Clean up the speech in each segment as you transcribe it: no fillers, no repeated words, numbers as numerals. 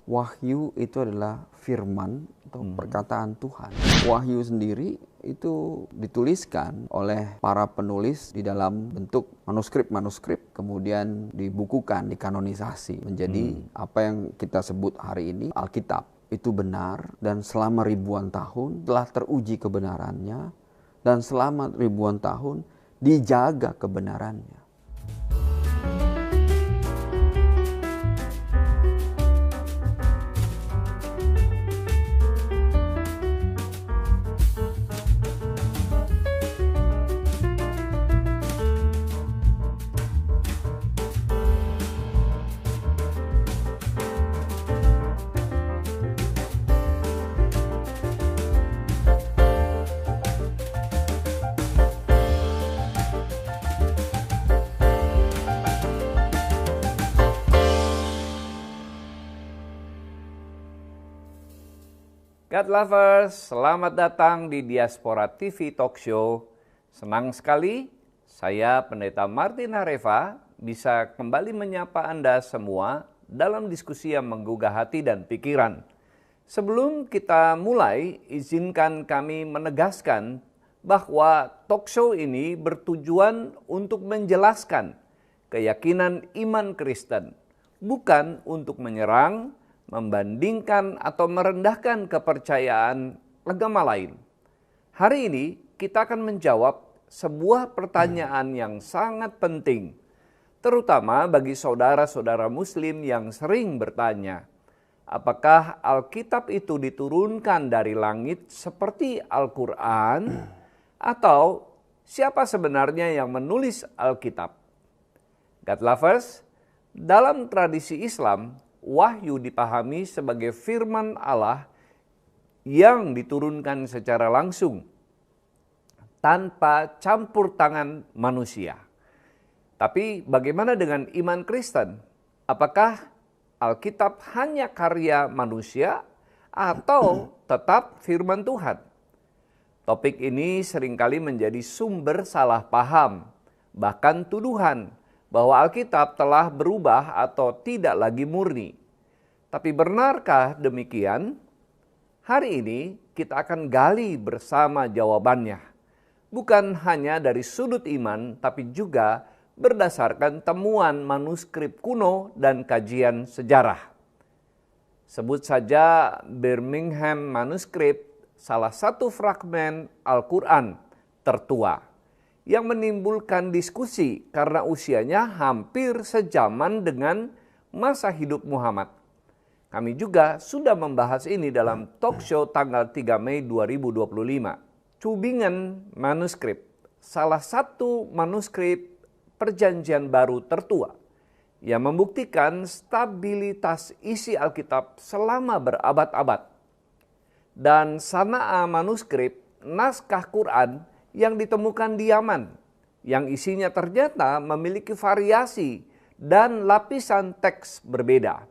Wahyu itu adalah firman atau perkataan Tuhan. Wahyu sendiri itu dituliskan oleh para penulis di dalam bentuk manuskrip, kemudian dibukukan, dikanonisasi menjadi apa yang kita sebut hari ini Alkitab. Itu benar, dan selama ribuan tahun telah teruji kebenarannya, dan selama ribuan tahun dijaga kebenarannya. God lovers, selamat datang di Diaspora TV Talk Show. Senang sekali saya Pendeta Martin Hareva bisa kembali menyapa Anda semua dalam diskusi yang menggugah hati dan pikiran. Sebelum kita mulai, izinkan kami menegaskan bahwa talk show ini bertujuan untuk menjelaskan keyakinan iman Kristen, bukan untuk menyerang, membandingkan atau merendahkan kepercayaan agama lain. Hari ini kita akan menjawab sebuah pertanyaan yang sangat penting, terutama bagi saudara-saudara Muslim yang sering bertanya, apakah Alkitab itu diturunkan dari langit seperti Al-Quran, atau siapa sebenarnya yang menulis Alkitab? God lovers, dalam tradisi Islam, wahyu dipahami sebagai firman Allah yang diturunkan secara langsung tanpa campur tangan manusia. Tapi bagaimana dengan iman Kristen? Apakah Alkitab hanya karya manusia atau tetap firman Tuhan? Topik ini seringkali menjadi sumber salah paham, bahkan tuduhan bahwa Alkitab telah berubah atau tidak lagi murni. Tapi benarkah demikian? Hari ini kita akan gali bersama jawabannya. Bukan hanya dari sudut iman, tapi juga berdasarkan temuan manuskrip kuno dan kajian sejarah. Sebut saja Birmingham Manuskrip, salah satu fragmen Al-Quran tertua, yang menimbulkan diskusi karena usianya hampir sejaman dengan masa hidup Muhammad. Kami juga sudah membahas ini dalam talk show tanggal 3 Mei 2025. Tübingen Manuskrip, salah satu manuskrip perjanjian baru tertua, yang membuktikan stabilitas isi Alkitab selama berabad-abad. Dan Sana'a Manuskrip, naskah Quran yang ditemukan di Yaman, yang isinya ternyata memiliki variasi dan lapisan teks berbeda.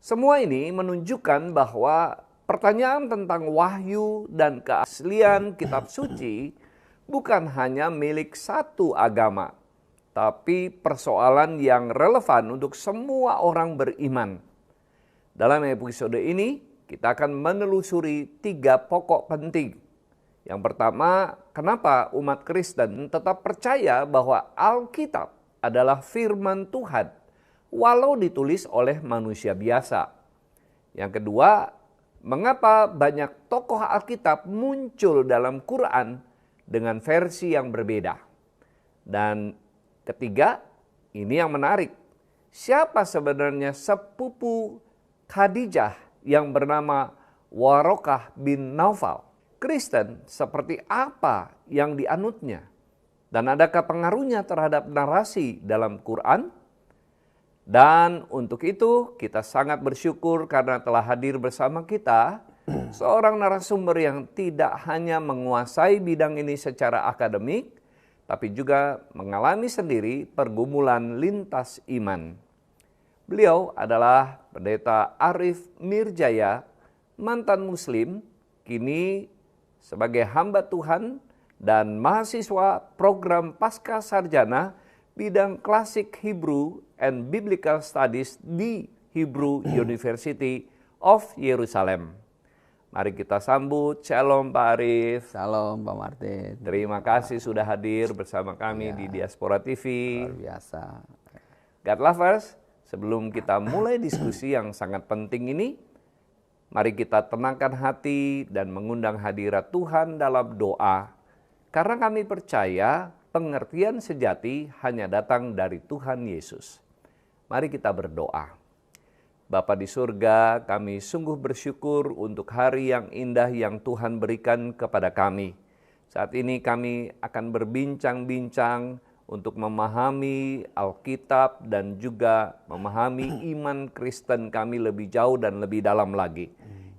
Semua ini menunjukkan bahwa pertanyaan tentang wahyu dan keaslian kitab suci bukan hanya milik satu agama, tapi persoalan yang relevan untuk semua orang beriman. Dalam episode ini, kita akan menelusuri 3 pokok penting. Yang pertama, kenapa umat Kristen tetap percaya bahwa Alkitab adalah firman Tuhan, walau ditulis oleh manusia biasa. Yang kedua, mengapa banyak tokoh Alkitab muncul dalam Quran dengan versi yang berbeda. Dan ketiga, ini yang menarik. Siapa sebenarnya sepupu Khadijah yang bernama Warokah bin Naufal? Kristen seperti apa yang dianutnya? Dan adakah pengaruhnya terhadap narasi dalam Quran? Dan untuk itu kita sangat bersyukur karena telah hadir bersama kita seorang narasumber yang tidak hanya menguasai bidang ini secara akademik, tapi juga mengalami sendiri pergumulan lintas iman. Beliau adalah Pendeta Arif Mirjaya, mantan Muslim, kini sebagai hamba Tuhan dan mahasiswa program Pasca Sarjana bidang Klasik Hebrew and Biblical Studies di Hebrew University of Yerusalem. Mari kita sambut. Shalom Pak Arif. Salam Pak Martin. Terima kasih sudah hadir bersama kami di Diaspora TV. Luar biasa. God lovers, sebelum kita mulai diskusi yang sangat penting ini, mari kita tenangkan hati dan mengundang hadirat Tuhan dalam doa. Karena kami percaya pengertian sejati hanya datang dari Tuhan Yesus. Mari kita berdoa. Bapa di surga, kami sungguh bersyukur untuk hari yang indah yang Tuhan berikan kepada kami. Saat ini kami akan berbincang-bincang untuk memahami Alkitab dan juga memahami iman Kristen kami lebih jauh dan lebih dalam lagi.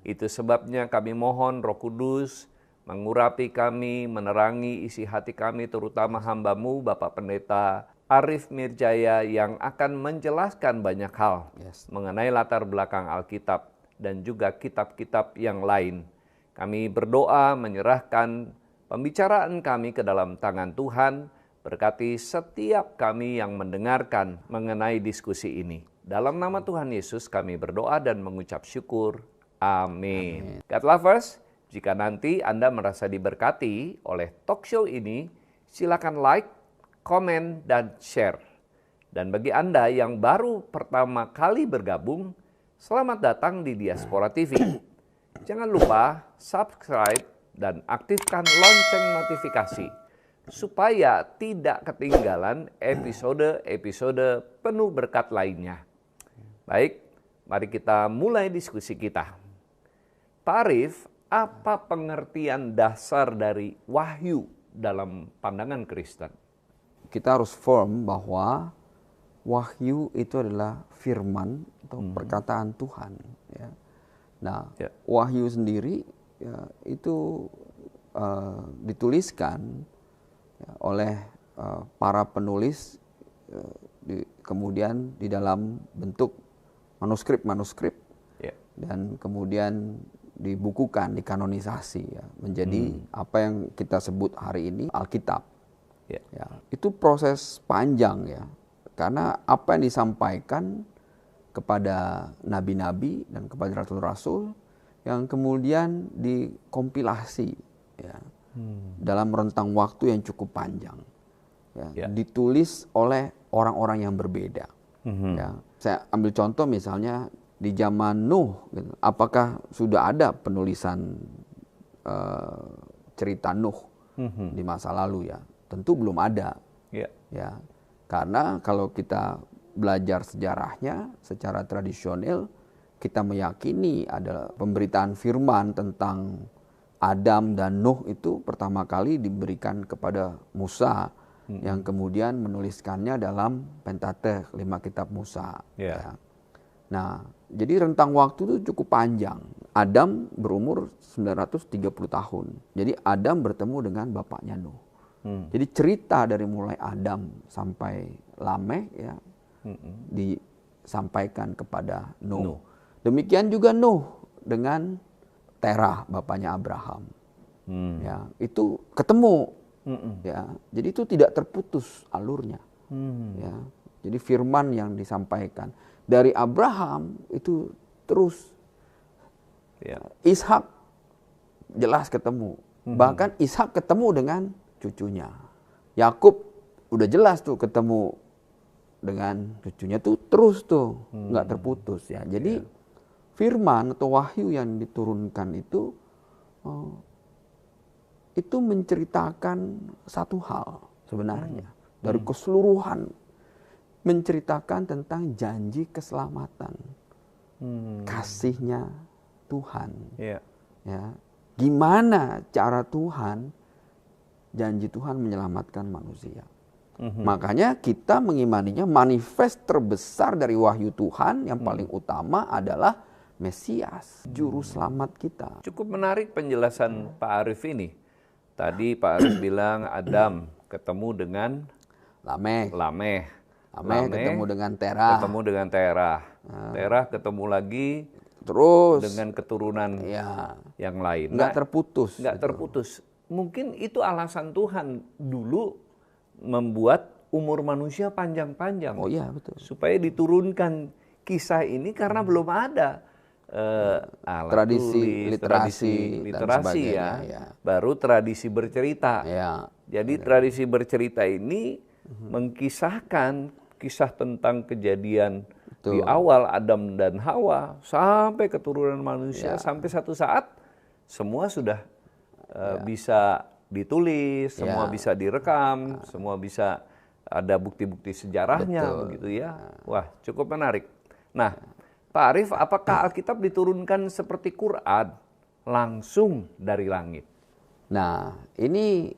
Itu sebabnya kami mohon Roh Kudus mengurapi kami, menerangi isi hati kami, terutama hamba-Mu Bapak Pendeta Arif Mirjaya yang akan menjelaskan banyak hal mengenai latar belakang Alkitab dan juga kitab-kitab yang lain. Kami berdoa menyerahkan pembicaraan kami ke dalam tangan Tuhan, berkati setiap kami yang mendengarkan mengenai diskusi ini. Dalam nama Tuhan Yesus kami berdoa dan mengucap syukur. Amin. God lovers, jika nanti Anda merasa diberkati oleh talk show ini, silakan like, komen, dan share. Dan bagi Anda yang baru pertama kali bergabung, selamat datang di Diaspora TV. Jangan lupa subscribe dan aktifkan lonceng notifikasi supaya tidak ketinggalan episode-episode penuh berkat lainnya. Baik, mari kita mulai diskusi kita. Pak Arif, apa pengertian dasar dari wahyu dalam pandangan Kristen? Kita harus firm bahwa wahyu itu adalah firman atau perkataan Tuhan. Ya. Nah, wahyu sendiri ya, itu dituliskan ya, oleh para penulis kemudian di dalam bentuk manuskrip dan kemudian dibukukan, dikanonisasi ya, menjadi apa yang kita sebut hari ini Alkitab. Ya, itu proses panjang ya, karena apa yang disampaikan kepada nabi-nabi dan kepada rasul-rasul yang kemudian dikompilasi ya, dalam rentang waktu yang cukup panjang, ya, ditulis oleh orang-orang yang berbeda. Ya, saya ambil contoh misalnya di zaman Nuh, gitu, apakah sudah ada penulisan cerita Nuh di masa lalu ya? Tentu belum ada, ya, karena kalau kita belajar sejarahnya secara tradisional, kita meyakini ada pemberitaan firman tentang Adam dan Nuh itu pertama kali diberikan kepada Musa, yang kemudian menuliskannya dalam Pentateuch, 5 kitab Musa. Ya. Nah, jadi rentang waktu itu cukup panjang. Adam berumur 930 tahun. Jadi Adam bertemu dengan bapaknya Nuh. Jadi cerita dari mulai Adam sampai Lameh ya disampaikan kepada Nuh. Demikian juga Nuh dengan Terah bapaknya Abraham. Ya, itu ketemu. Ya, jadi itu tidak terputus alurnya. Ya, jadi firman yang disampaikan dari Abraham itu terus. Ishak jelas ketemu. Bahkan Ishak ketemu dengan cucunya. Yakub udah jelas tuh ketemu dengan cucunya tuh terus tuh, nggak terputus ya. Jadi firman atau wahyu yang diturunkan itu menceritakan satu hal sebenarnya dari keseluruhan, menceritakan tentang janji keselamatan, kasihnya Tuhan. Ya, gimana cara Tuhan, janji Tuhan menyelamatkan manusia. Makanya kita mengimaninya manifest terbesar dari wahyu Tuhan yang paling utama adalah Mesias, juru selamat kita. Cukup menarik penjelasan Pak Arif ini. Tadi Pak Arif bilang Adam ketemu dengan Lameh ketemu dengan Terah. Terah ketemu lagi terus dengan keturunan yang lain. Nggak terputus. Mungkin itu alasan Tuhan dulu membuat umur manusia panjang-panjang. Oh iya, betul. Supaya diturunkan kisah ini karena belum ada alat Tradisi, tulis, literasi, dan literasi sebagainya, ya. ya. Baru tradisi bercerita. Ya, Jadi tradisi bercerita ini mengkisahkan kisah tentang kejadian di awal Adam dan Hawa sampai keturunan manusia, sampai satu saat semua sudah bisa ditulis, semua bisa direkam, semua bisa ada bukti-bukti sejarahnya, begitu ya. Wah, cukup menarik. Nah, Pak Arief, apakah Alkitab diturunkan seperti Quran langsung dari langit? Nah, ini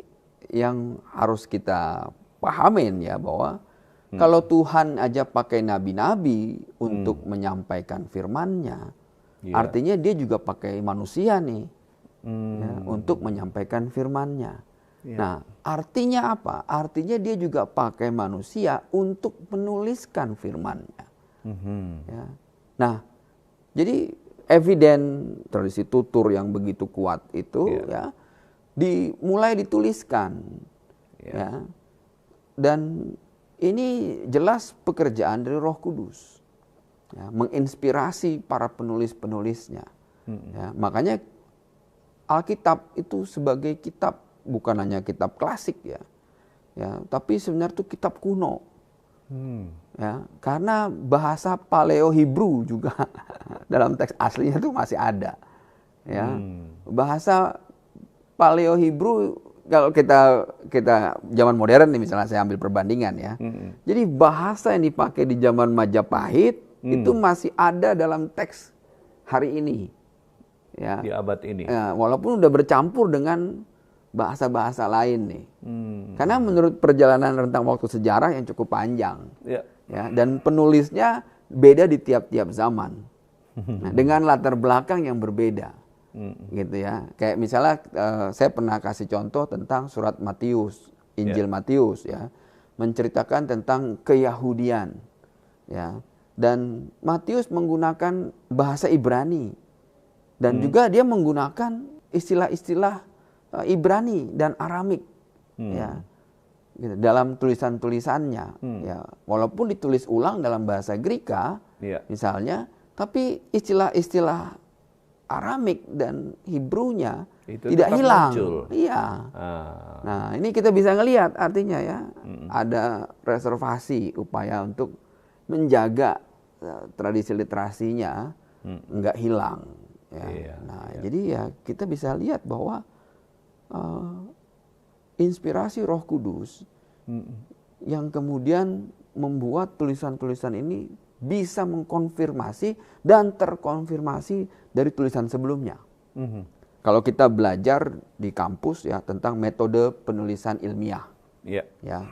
yang harus kita pahamin ya, bahwa kalau Tuhan aja pakai nabi-nabi untuk menyampaikan firman-Nya, artinya dia juga pakai manusia nih ya, untuk menyampaikan firman-Nya. Nah, artinya apa? Artinya dia juga pakai manusia untuk menuliskan firman-Nya. Ya. Nah, jadi eviden tradisi tutur yang begitu kuat itu ya dimulai dituliskan, ya. Dan ini jelas pekerjaan dari Roh Kudus, ya, menginspirasi para penulis-penulisnya. Ya, makanya Alkitab itu sebagai kitab bukan hanya kitab klasik ya, tapi sebenarnya itu kitab kuno. Ya, karena bahasa Paleo Hebrew juga dalam teks aslinya itu masih ada. Ya, bahasa Paleo Hebrew kalau kita zaman modern nih, misalnya saya ambil perbandingan ya. Jadi bahasa yang dipakai di zaman Majapahit itu masih ada dalam teks hari ini. Ya. Di abad ini. Ya, walaupun udah bercampur dengan bahasa-bahasa lain nih. Karena menurut perjalanan rentang waktu sejarah yang cukup panjang. Ya, dan penulisnya beda di tiap-tiap zaman. Nah, dengan latar belakang yang berbeda. Gitu ya. Kayak misalnya saya pernah kasih contoh tentang surat Matius, Injil Matius ya, menceritakan tentang keyahudian ya. Dan Matius menggunakan bahasa Ibrani dan juga dia menggunakan istilah-istilah Ibrani dan Aramik ya. Gitu, dalam tulisan-tulisannya ya. Walaupun ditulis ulang dalam bahasa Greka misalnya, tapi istilah-istilah Aramik dan Hebrew-nya itu tidak hilang. Muncul. Iya. Nah, ini kita bisa ngelihat artinya ya, ada reservasi upaya untuk menjaga tradisi literasinya enggak hilang. Ya. Jadi ya kita bisa lihat bahwa inspirasi Roh Kudus yang kemudian membuat tulisan-tulisan ini bisa mengkonfirmasi dan terkonfirmasi dari tulisan sebelumnya. Kalau kita belajar di kampus ya tentang metode penulisan ilmiah, ya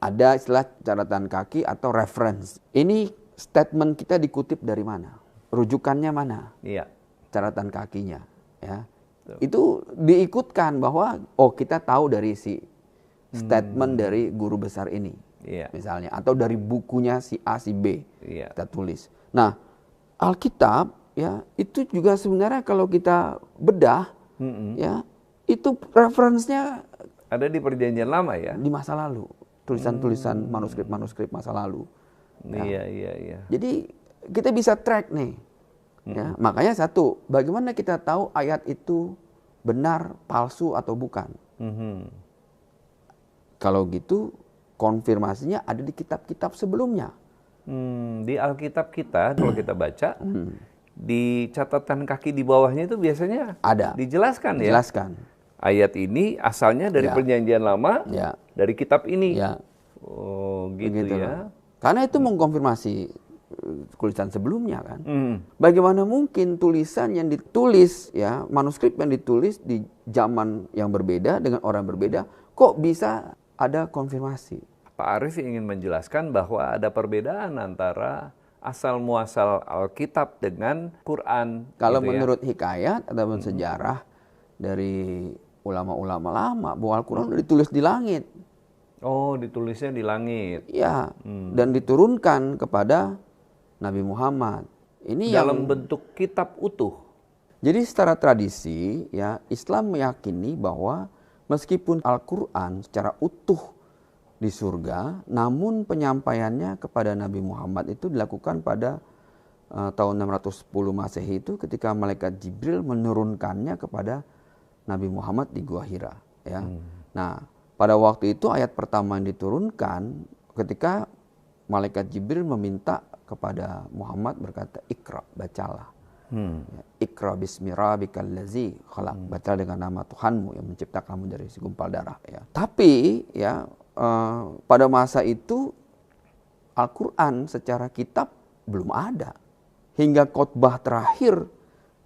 ada istilah catatan kaki atau reference. Ini statement kita dikutip dari mana, rujukannya mana, catatan kakinya, ya. Itu diikutkan bahwa kita tahu dari si statement dari guru besar ini. Misalnya, atau dari bukunya si A, si B, kita tulis. Nah, Alkitab ya itu juga sebenarnya kalau kita bedah, ya itu referensinya ada di Perjanjian Lama ya, di masa lalu, tulisan-tulisan manuskrip masa lalu. Iya. Jadi kita bisa track nih, ya. Makanya satu, bagaimana kita tahu ayat itu benar, palsu atau bukan? Kalau gitu konfirmasinya ada di kitab-kitab sebelumnya. Di Alkitab kita, kalau kita baca, di catatan kaki di bawahnya itu biasanya ada dijelaskan ya. Ayat ini asalnya dari Perjanjian Lama, dari kitab ini. Oh, gitu ya. Karena itu mengkonfirmasi tulisan sebelumnya kan. Bagaimana mungkin tulisan yang ditulis ya, manuskrip yang ditulis di zaman yang berbeda dengan orang yang berbeda, kok bisa ada konfirmasi? Pak Arief ingin menjelaskan bahwa ada perbedaan antara asal muasal Alkitab dengan Quran. Kalau gitu menurut hikayat ataupun sejarah dari ulama-ulama lama, bahwa Al-Quran sudah ditulis di langit. Oh, ditulisnya di langit. Iya, dan diturunkan kepada Nabi Muhammad. Ini dalam bentuk kitab utuh. Jadi secara tradisi ya, Islam meyakini bahwa meskipun Al-Quran secara utuh di surga, namun penyampaiannya kepada Nabi Muhammad itu dilakukan pada tahun 610 Masehi itu ketika malaikat Jibril menurunkannya kepada Nabi Muhammad di Gua Hira, ya. Nah, pada waktu itu ayat pertama yang diturunkan ketika malaikat Jibril meminta kepada Muhammad berkata, "Iqra, bacalah." Ya, Iqra bismi rabbikal ladzi khalaq. Baca dengan nama Tuhanmu yang menciptakanmu dari segumpal darah, ya. Tapi ya pada masa itu Al-Qur'an secara kitab belum ada. Hingga khotbah terakhir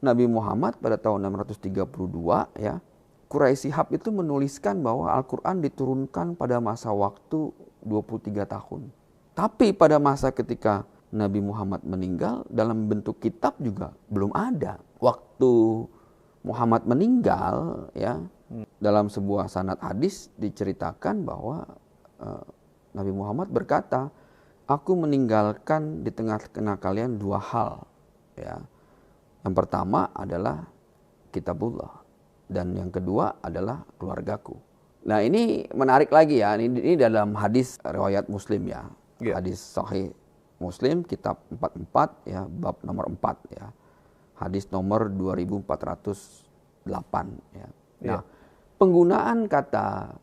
Nabi Muhammad pada tahun 632, ya, Quraisy Shihab itu menuliskan bahwa Al-Qur'an diturunkan pada masa waktu 23 tahun. Tapi pada masa ketika Nabi Muhammad meninggal, dalam bentuk kitab juga belum ada. Waktu Muhammad meninggal, ya, dalam sebuah sanad hadis diceritakan bahwa Nabi Muhammad berkata, "Aku meninggalkan di tengah-tengah kalian dua hal." Ya. Yang pertama adalah kitabullah dan yang kedua adalah keluargaku. Nah, ini menarik lagi ya. Ini dalam hadis riwayat Muslim, ya. Hadis sahih Muslim kitab 44, ya, bab nomor 4, ya. Hadis nomor 2408, ya. Nah, penggunaan kata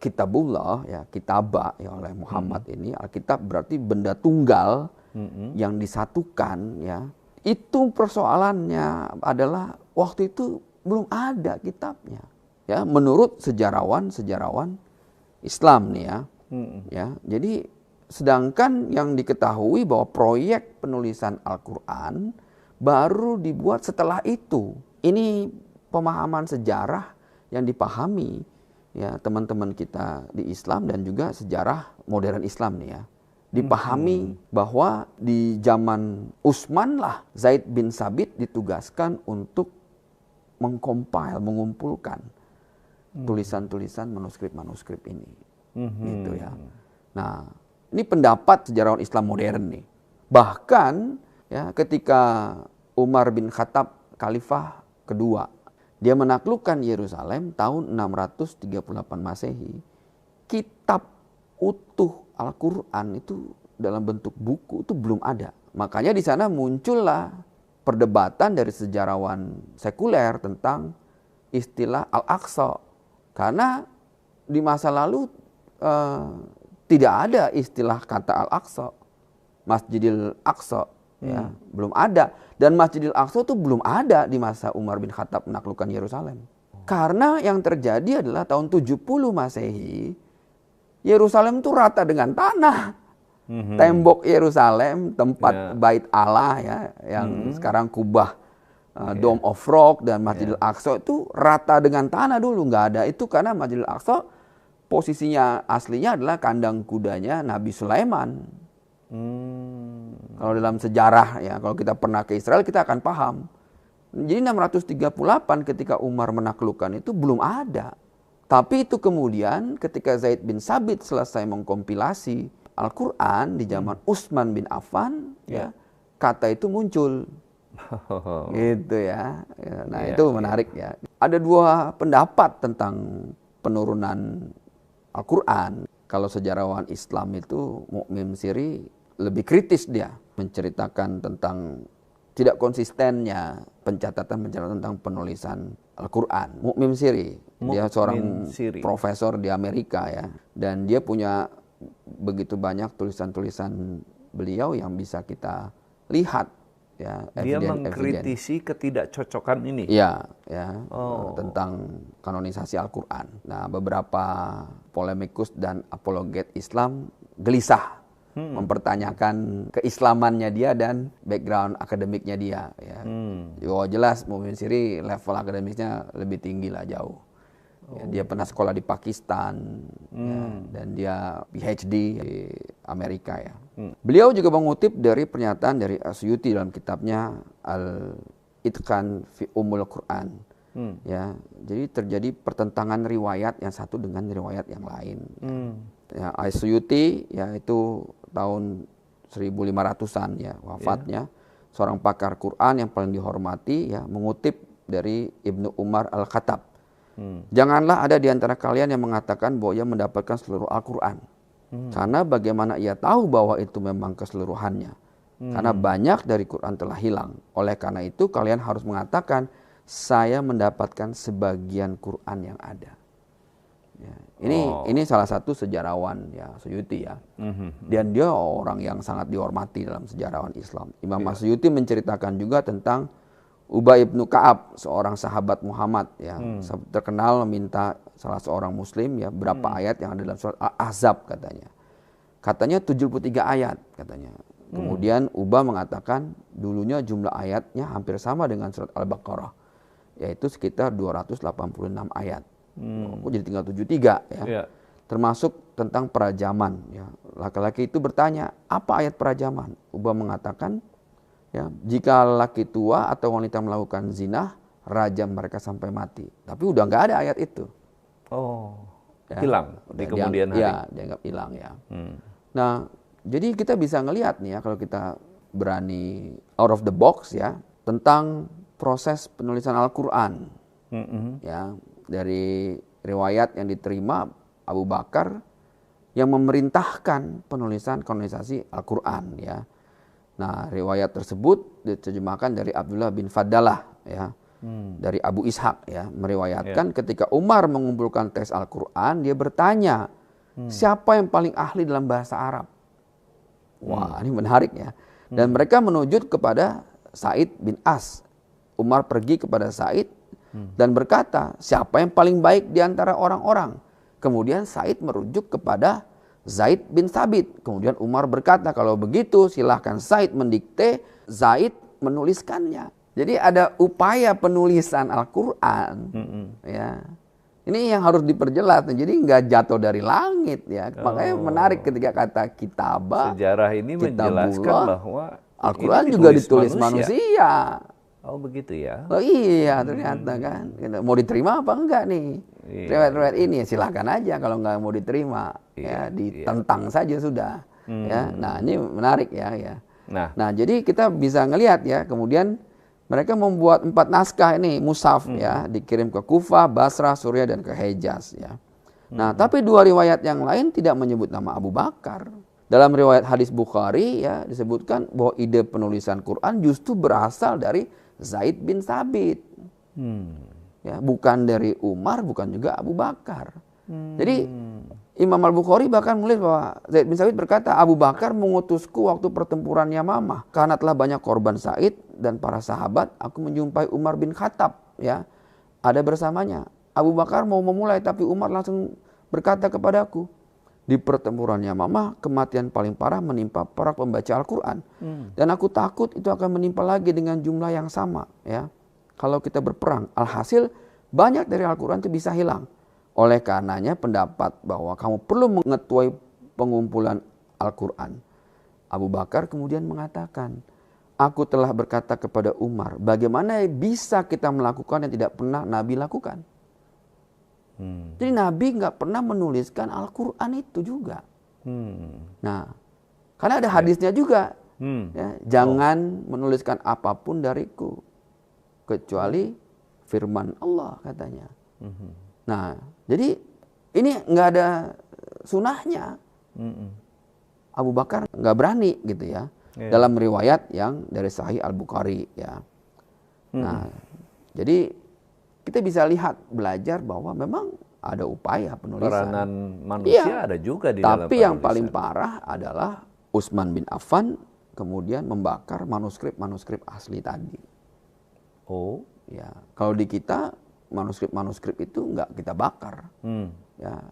kitabullah, ya, kitabah, ya, oleh Muhammad ini, Alkitab berarti benda tunggal yang disatukan, ya. Itu persoalannya adalah waktu itu belum ada kitabnya, ya, menurut sejarawan Islam nih, ya. Ya, jadi sedangkan yang diketahui bahwa proyek penulisan Al-Qur'an baru dibuat setelah itu. Ini pemahaman sejarah yang dipahami, ya, teman-teman kita di Islam dan juga sejarah modern Islam nih, ya. Dipahami bahwa di zaman Utsman lah Zaid bin Sabit ditugaskan untuk mengumpulkan tulisan-tulisan manuskrip ini. Gitu, ya. Nah, ini pendapat sejarawan Islam modern nih. Bahkan, ya, ketika Umar bin Khattab Khalifah kedua, dia menaklukkan Yerusalem tahun 638 Masehi. Kitab utuh Al-Qur'an itu dalam bentuk buku itu belum ada. Makanya di sana muncullah perdebatan dari sejarawan sekuler tentang istilah Al-Aqsa. Karena di masa lalu tidak ada istilah kata Al-Aqsa, Masjidil Aqsa, ya, belum ada. Dan Masjidil Aqsa itu belum ada di masa Umar bin Khattab menaklukkan Yerusalem. Karena yang terjadi adalah tahun 70 Masehi, Yerusalem itu rata dengan tanah. Tembok Yerusalem, tempat Bait Allah, ya, yang sekarang kubah Dome of Rock dan Masjidil Aqsa itu rata dengan tanah dulu, nggak ada. Itu karena Masjidil Aqsa posisinya aslinya adalah kandang kudanya Nabi Sulaiman. Kalau dalam sejarah, ya, kalau kita pernah ke Israel kita akan paham. Jadi 638 ketika Umar menaklukkan itu belum ada. Tapi itu kemudian ketika Zaid bin Sabit selesai mengkompilasi Al-Qur'an di zaman Utsman bin Affan, ya, kata itu muncul. Gitu, ya. Nah, itu menarik, ya. Ada dua pendapat tentang penurunan Al-Qur'an. Kalau sejarawan Islam itu Mu'min Siri lebih kritis, dia menceritakan tentang tidak konsistennya pencatatan tentang penulisan Al-Qur'an. Mu'min Siri, dia seorang profesor di Amerika, ya, dan dia punya begitu banyak tulisan-tulisan beliau yang bisa kita lihat, ya. Dia mengkritisi ketidakcocokan ini. Ya, tentang kanonisasi Al-Qur'an. Nah, beberapa polemikus dan apologet Islam gelisah mempertanyakan keislamannya dia dan background akademiknya dia, ya. Jelas Mu'min Siri level akademiknya lebih tinggi lah, jauh. Ya, dia pernah sekolah di Pakistan, ya, dan dia PhD di Amerika, ya. Beliau juga mengutip dari pernyataan dari Asyuti dalam kitabnya Al-Itqan fi Ummul Quran. Ya, jadi terjadi pertentangan riwayat yang satu dengan riwayat yang lain. Ya, Asyuti, ya, itu tahun 1500-an, ya, wafatnya. Seorang pakar Quran yang paling dihormati, ya, mengutip dari Ibnu Umar Al-Khattab. Janganlah ada di antara kalian yang mengatakan bahwa ia mendapatkan seluruh Al-Quran. Karena bagaimana ia tahu bahwa itu memang keseluruhannya. Karena banyak dari Quran telah hilang. Oleh karena itu kalian harus mengatakan, saya mendapatkan sebagian Quran yang ada. Ya, ini salah satu sejarawan ya, Suyuti ya. Dan dia orang yang sangat dihormati dalam sejarawan Islam. Imam Suyuti menceritakan juga tentang Ubay bin Ka'ab, seorang sahabat Muhammad ya, terkenal meminta salah seorang muslim ya berapa ayat yang ada dalam surat Al-Ahzab katanya. Katanya 73 ayat katanya. Kemudian Ubay mengatakan dulunya jumlah ayatnya hampir sama dengan surat Al-Baqarah, yaitu sekitar 286 ayat. Kok jadi tinggal 73 ya. Termasuk tentang perajaman ya. Laki-laki itu bertanya, apa ayat perajaman? Ubay mengatakan, ya, jika laki tua atau wanita melakukan zina, rajam mereka sampai mati. Tapi udah nggak ada ayat itu. Ya, hilang di kemudian hari. Ya, dianggap hilang ya. Nah, jadi kita bisa ngelihat nih ya, kalau kita berani out of the box ya, tentang proses penulisan Al-Quran. Ya, dari riwayat yang diterima Abu Bakar yang memerintahkan penulisan kanonisasi Al-Quran ya. Nah, riwayat tersebut diterjemahkan dari Abdullah bin Fadalah ya, dari Abu Ishaq ya, meriwayatkan ketika Umar mengumpulkan teks Al-Quran, dia bertanya, siapa yang paling ahli dalam bahasa Arab? Wah, ini menarik ya. Dan mereka menuju kepada Sa'id bin As. Umar pergi kepada Sa'id dan berkata, siapa yang paling baik di antara orang-orang? Kemudian Sa'id merujuk kepada Zaid bin Sabit. Kemudian Umar berkata, kalau begitu silahkan Zaid mendikte, Zaid menuliskannya. Jadi ada upaya penulisan Al-Quran. Ya. Ini yang harus diperjelas. Jadi nggak jatuh dari langit ya. Makanya menarik ketika kata kitabah. Sejarah ini menjelaskan bahwa Al-Quran juga ditulis manusia. Oh begitu ya. Oh iya ternyata kan. Mau diterima apa enggak nih? Riwayat-riwayat ini silahkan aja, kalau nggak mau diterima ya ditentang saja sudah. Ya. Nah ini menarik ya. Nah jadi kita bisa ngelihat ya, kemudian mereka membuat 4 naskah ini mushaf ya, dikirim ke Kufah, Basrah, Suriah dan ke Hejaz ya. Nah tapi 2 riwayat yang lain tidak menyebut nama Abu Bakar. Dalam riwayat hadis Bukhari ya disebutkan bahwa ide penulisan Quran justru berasal dari Zaid bin Sabit. Ya, bukan dari Umar, bukan juga Abu Bakar. Jadi Imam Al-Bukhari bahkan menulis bahwa Zaid bin Sabit berkata, Abu Bakar mengutusku waktu pertempuran Yamamah. Karena telah banyak korban Said dan para sahabat, aku menjumpai Umar bin Khattab. Ya, ada bersamanya. Abu Bakar mau memulai, tapi Umar langsung berkata kepadaku, di pertempuran Yamamah, kematian paling parah menimpa para pembaca Al-Quran. Dan aku takut itu akan menimpa lagi dengan jumlah yang sama. Ya. Kalau kita berperang, alhasil banyak dari Al-Quran itu bisa hilang. Oleh karenanya pendapat bahwa kamu perlu mengetuai pengumpulan Al-Quran. Abu Bakar kemudian mengatakan, aku telah berkata kepada Umar, bagaimana bisa kita melakukan yang tidak pernah Nabi lakukan? Jadi Nabi nggak pernah menuliskan Al-Quran itu juga. Nah, karena ada hadisnya juga. Ya, jangan menuliskan apapun dariku kecuali firman Allah katanya. Nah, jadi ini nggak ada sunahnya. Abu Bakar nggak berani gitu ya. Dalam riwayat yang dari Sahih Al-Bukhari ya. Nah, jadi kita bisa lihat, belajar bahwa memang ada upaya penulisan. Peranan manusia ada juga di dalam penulisan. Tapi yang paling parah adalah Utsman bin Affan kemudian membakar manuskrip-manuskrip asli tadi. Oh, ya. Kalau di kita manuskrip-manuskrip itu nggak kita bakar, ya.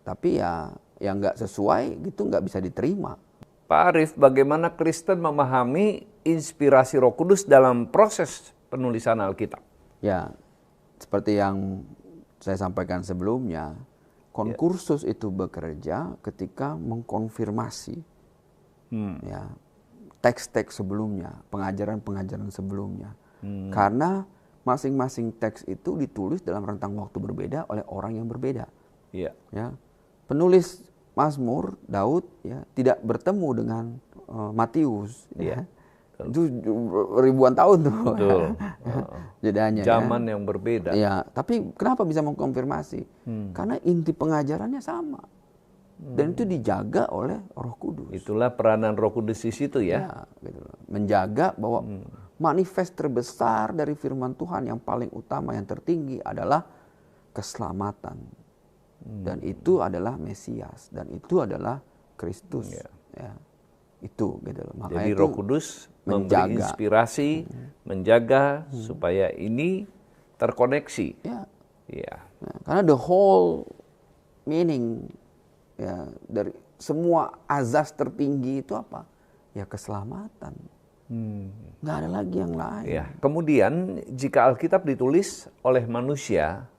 Tapi ya yang nggak sesuai gitu nggak bisa diterima. Pak Arief, bagaimana Kristen memahami inspirasi Roh Kudus dalam proses penulisan Alkitab? Ya, seperti yang saya sampaikan sebelumnya, konkursus itu bekerja ketika mengkonfirmasi ya, teks-teks sebelumnya, pengajaran-pengajaran sebelumnya. Karena masing-masing teks itu ditulis dalam rentang waktu berbeda oleh orang yang berbeda. Ya, penulis Mazmur Daud ya tidak bertemu dengan Matius. Ya. Itu ribuan tahun tuh. Betul. Jedanya. Zaman yang berbeda. Ya, tapi kenapa bisa mengkonfirmasi? Karena inti pengajarannya sama. Dan itu dijaga oleh Roh Kudus. Itulah peranan Roh Kudus di situ ya. Ya, gitu loh. Menjaga bahwa manifest terbesar dari firman Tuhan yang paling utama, yang tertinggi adalah keselamatan. Dan itu adalah Mesias, dan itu adalah Kristus. Ya. Itu gitu loh. Makanya Jadi itu Roh Kudus memberi inspirasi, menjaga supaya ini terkoneksi. ya. Ya. Nah, karena the whole meaning ya dari semua azas tertinggi itu apa? Ya keselamatan. Nggak ada lagi yang lain. Ya. Kemudian jika Alkitab ditulis oleh manusia,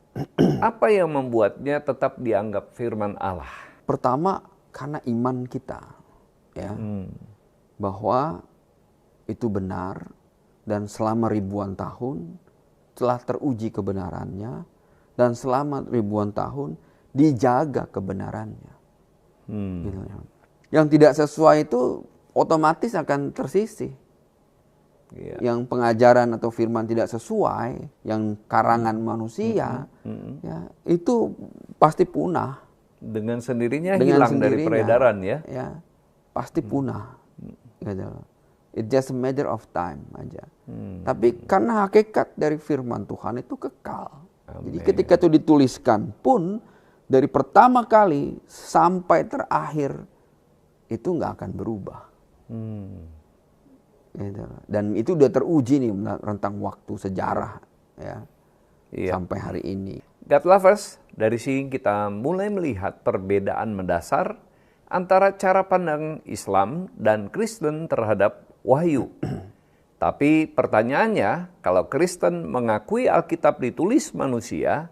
apa yang membuatnya tetap dianggap firman Allah? Pertama karena iman kita, ya, bahwa itu benar dan selama ribuan tahun telah teruji kebenarannya dan selama ribuan tahun dijaga kebenarannya. Gitu ya. Yang tidak sesuai itu otomatis akan tersisih. Yang pengajaran atau firman tidak sesuai, yang karangan manusia, ya, itu pasti punah. Dengan sendirinya hilang dari peredaran ya. Ya, pasti punah. Gitu. It's just a matter of time aja. Tapi karena hakikat dari firman Tuhan itu kekal. Jadi ketika itu dituliskan pun dari pertama kali sampai terakhir itu nggak akan berubah. Gitu. Dan itu udah teruji nih rentang waktu sejarah ya sampai hari ini. God lovers, dari sini kita mulai melihat perbedaan mendasar antara cara pandang Islam dan Kristen terhadap wahyu. Tapi pertanyaannya, kalau Kristen mengakui Alkitab ditulis manusia,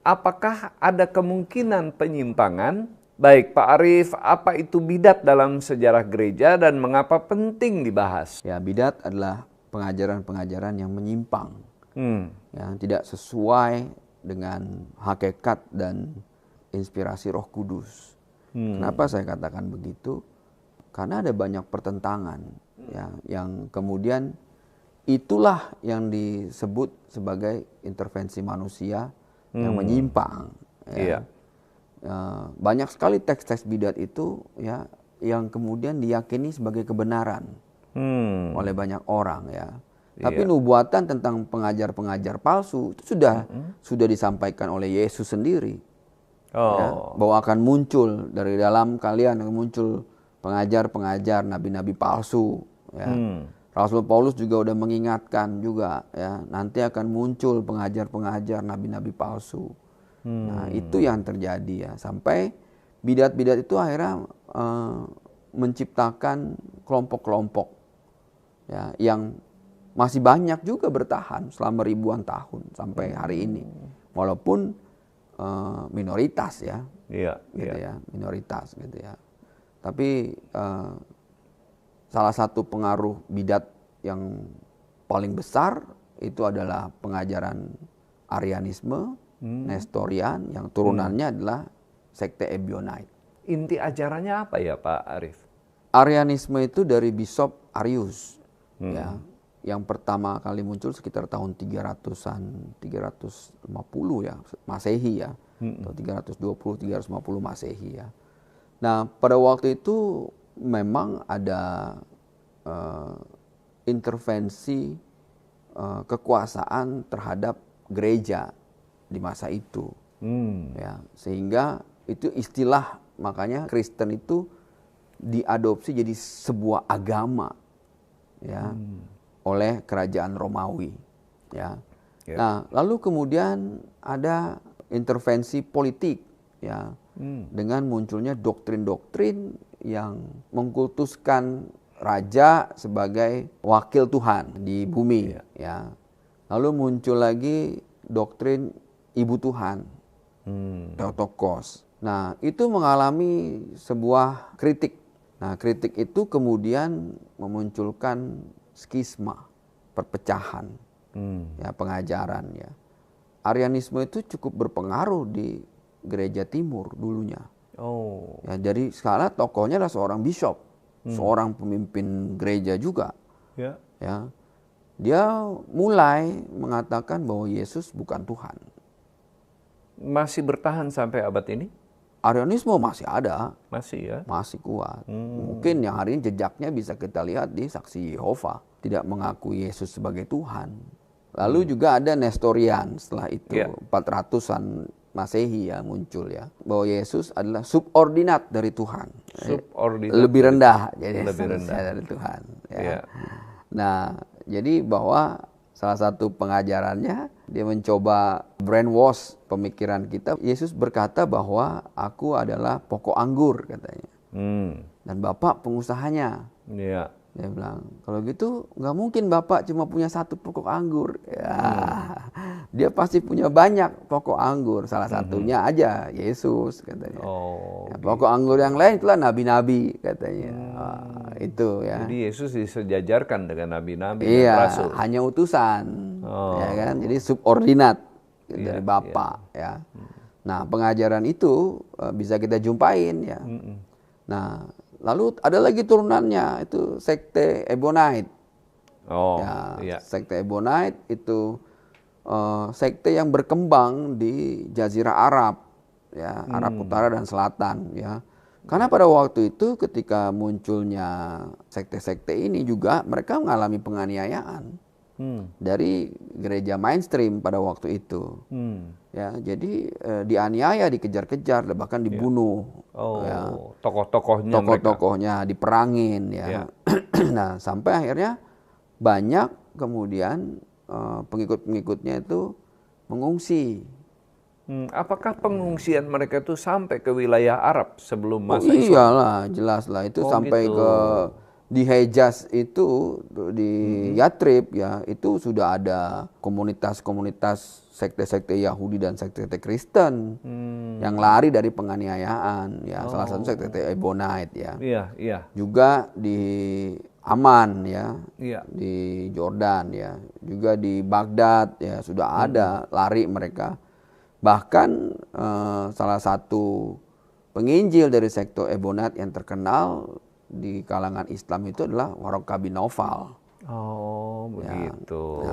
apakah ada kemungkinan penyimpangan? Baik Pak Arief, apa itu bidat dalam sejarah gereja dan mengapa penting dibahas? Ya, bidat adalah pengajaran-pengajaran yang menyimpang, yang tidak sesuai dengan hakikat dan inspirasi Roh Kudus. Kenapa saya katakan begitu? Karena ada banyak pertentangan, ya, yang kemudian itulah yang disebut sebagai intervensi manusia yang menyimpang. Ya. Banyak sekali teks-teks bidat itu ya yang kemudian diyakini sebagai kebenaran oleh banyak orang ya. Tapi nubuatan tentang pengajar-pengajar palsu itu sudah disampaikan oleh Yesus sendiri. Ya, bahwa akan muncul dari dalam kalian akan muncul pengajar-pengajar nabi-nabi palsu ya. Rasul Paulus juga udah mengingatkan juga ya, nanti akan muncul pengajar-pengajar nabi-nabi palsu. Nah, itu yang terjadi ya, sampai bidat-bidat itu akhirnya menciptakan kelompok-kelompok ya yang masih banyak juga bertahan selama ribuan tahun sampai hari ini. Walaupun minoritas ya. Gitu ya, minoritas gitu ya. Tapi salah satu pengaruh bidat yang paling besar itu adalah pengajaran Arianisme, Nestorian, yang turunannya adalah sekte Ebionite. Inti ajarannya apa ya Pak Arief? Arianisme itu dari Bishop Arius, ya, yang pertama kali muncul sekitar tahun 350 ya, Masehi ya, atau 350 Masehi ya. Nah, pada waktu itu memang ada intervensi kekuasaan terhadap gereja di masa itu, ya, sehingga itu istilah, makanya Kristen itu diadopsi jadi sebuah agama, ya, oleh kerajaan Romawi, ya. Nah, lalu kemudian ada intervensi politik, ya, dengan munculnya doktrin-doktrin yang mengkultuskan raja sebagai wakil Tuhan di bumi, ya. Lalu muncul lagi doktrin ibu Tuhan, Theotokos. Nah, itu mengalami sebuah kritik. Nah, kritik itu kemudian memunculkan skisma, perpecahan, ya, pengajaran ya. Arianisme itu cukup berpengaruh di gereja timur dulunya. Ya, jadi sekarang tokohnya adalah seorang bishop, seorang pemimpin gereja juga. Ya. Dia mulai mengatakan bahwa Yesus bukan Tuhan. Masih bertahan sampai abad ini? Arianisme masih ada, Masih ya? masih kuat. Mungkin yang hari ini jejaknya bisa kita lihat di Saksi Yehova, tidak mengakui Yesus sebagai Tuhan. Lalu juga ada Nestorian setelah itu, 400-an Masehi ya muncul ya, bahwa Yesus adalah subordinat dari Tuhan. Subordinat Lebih rendah, jadi lebih rendah dari Tuhan. Ya. Iya. Nah, jadi bahwa salah satu pengajarannya, dia mencoba brainwash pemikiran kita. Yesus berkata bahwa aku adalah pokok anggur katanya. Dan Bapak pengusahanya. Iya. Dia bilang, kalau gitu nggak mungkin Bapak cuma punya satu pokok anggur. Ya, dia pasti punya banyak pokok anggur. Salah satunya aja Yesus katanya. Ya, pokok anggur yang lain itulah nabi-nabi katanya. Itu ya. Jadi Yesus disejajarkan dengan nabi-nabi dan Iya, rasul. hanya utusan, ya kan? Jadi subordinat dari Bapak, ya. Nah, pengajaran itu bisa kita jumpain, ya. Nah, lalu ada lagi turunannya, itu sekte Ebonite. Sekte Ebonite itu sekte yang berkembang di Jazirah Arab, ya, Arab Utara dan Selatan, ya. Karena pada waktu itu ketika munculnya sekte-sekte ini juga mereka mengalami penganiayaan dari gereja mainstream pada waktu itu. Ya, jadi dianiaya, dikejar-kejar, bahkan dibunuh. Ya. Tokoh-tokohnya diperangin, ya. Nah, sampai akhirnya banyak kemudian pengikut-pengikutnya itu mengungsi. Apakah pengungsian mereka itu sampai ke wilayah Arab sebelum masa Islam? Iyalah, jelaslah itu sampai gitu. ke di Hejaz itu, di Yatrib ya, itu sudah ada komunitas-komunitas sekte-sekte Yahudi dan sekte-sekte Kristen yang lari dari penganiayaan, ya. Salah satu sekte Ebonite, ya. Iya. Juga di Aman, ya, Iya. di Jordan, ya, juga di Baghdad, ya, sudah ada lari mereka. Bahkan salah satu penginjil dari sekte Ebonite yang terkenal di kalangan Islam itu adalah Warokah bin Naufal. Begitu.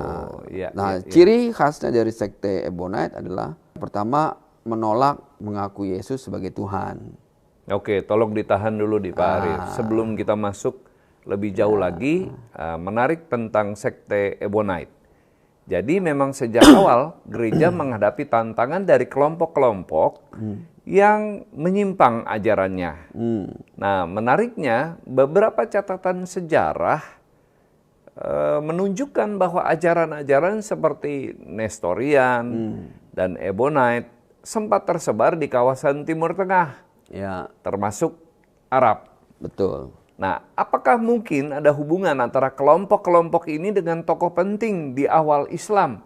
Ciri khasnya dari sekte Ebonite adalah pertama menolak mengakui Yesus sebagai Tuhan. Oke, tolong ditahan dulu di Pak Arief. Sebelum kita masuk lebih jauh lagi, menarik tentang sekte Ebonite. Jadi memang sejak awal gereja menghadapi tantangan dari kelompok-kelompok yang menyimpang ajarannya. Nah, menariknya beberapa catatan sejarah menunjukkan bahwa ajaran-ajaran seperti Nestorian dan Ebonite sempat tersebar di kawasan Timur Tengah, ya, termasuk Arab. Betul. Nah, apakah mungkin ada hubungan antara kelompok-kelompok ini dengan tokoh penting di awal Islam?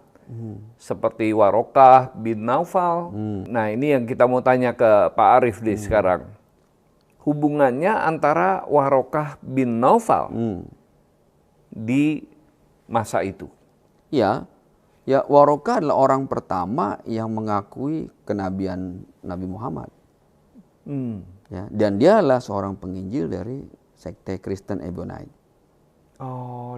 Seperti Warokah bin Naufal. Nah, ini yang kita mau tanya ke Pak Arief sekarang. Hubungannya antara Warokah bin Naufal di masa itu. Ya, Warokah adalah orang pertama yang mengakui kenabian Nabi Muhammad. Ya, dan dia adalah seorang penginjil dari sekte Kristen Ebonite.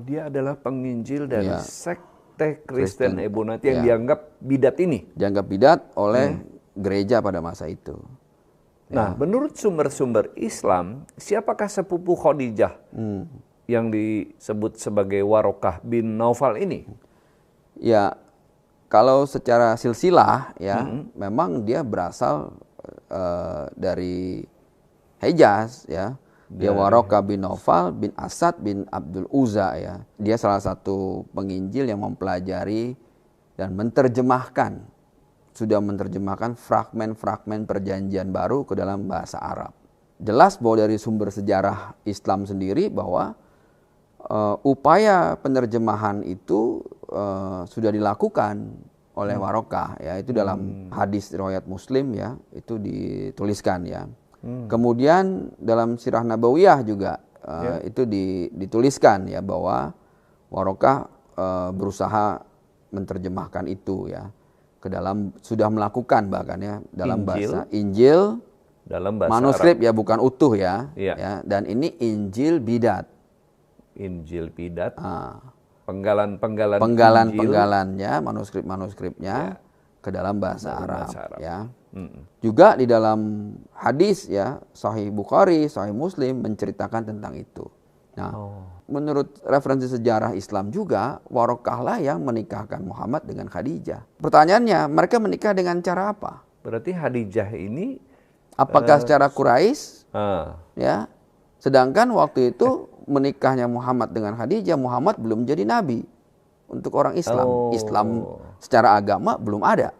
Dia adalah penginjil dari sekte Kristen Ebonite yang dianggap bidat ini. Dianggap bidat oleh gereja pada masa itu. Nah, menurut sumber-sumber Islam, siapakah sepupu Khadijah yang disebut sebagai Warokah bin Naufal ini? Ya, kalau secara silsilah, ya, memang dia berasal dari Hejaz, ya. Dia Warokah bin Naufal bin Asad bin Abdul Uzza, ya. Dia salah satu penginjil yang mempelajari dan sudah menerjemahkan fragmen-fragmen perjanjian baru ke dalam bahasa Arab. Jelas bahwa dari sumber sejarah Islam sendiri bahwa upaya penerjemahan itu sudah dilakukan oleh Warokah, ya, itu dalam hadis riwayat Muslim, ya, itu dituliskan, ya. Kemudian dalam Sirah Nabawiyah juga itu dituliskan, ya, bahwa Warokah berusaha menerjemahkan itu, ya, ke dalam, sudah melakukan bahkan, ya, dalam bahasa Injil, dalam bahasa manuskrip Arab. Ya, bukan utuh, ya, ya. Ya, dan ini Injil bidat. Injil bidat. Penggalan-penggalannya, manuskrip-manuskripnya ke dalam bahasa Arab, ya. Juga di dalam hadis ya, Sahih Bukhari, Sahih Muslim menceritakan tentang itu. Nah, menurut referensi sejarah Islam juga, Warokah lah yang menikahkan Muhammad dengan Khadijah. Pertanyaannya, mereka menikah dengan cara apa? Berarti Khadijah ini Apakah secara Quraisy? ah, Ya, sedangkan waktu itu menikahnya Muhammad dengan Khadijah, Muhammad belum jadi nabi untuk orang Islam. Islam secara agama belum ada.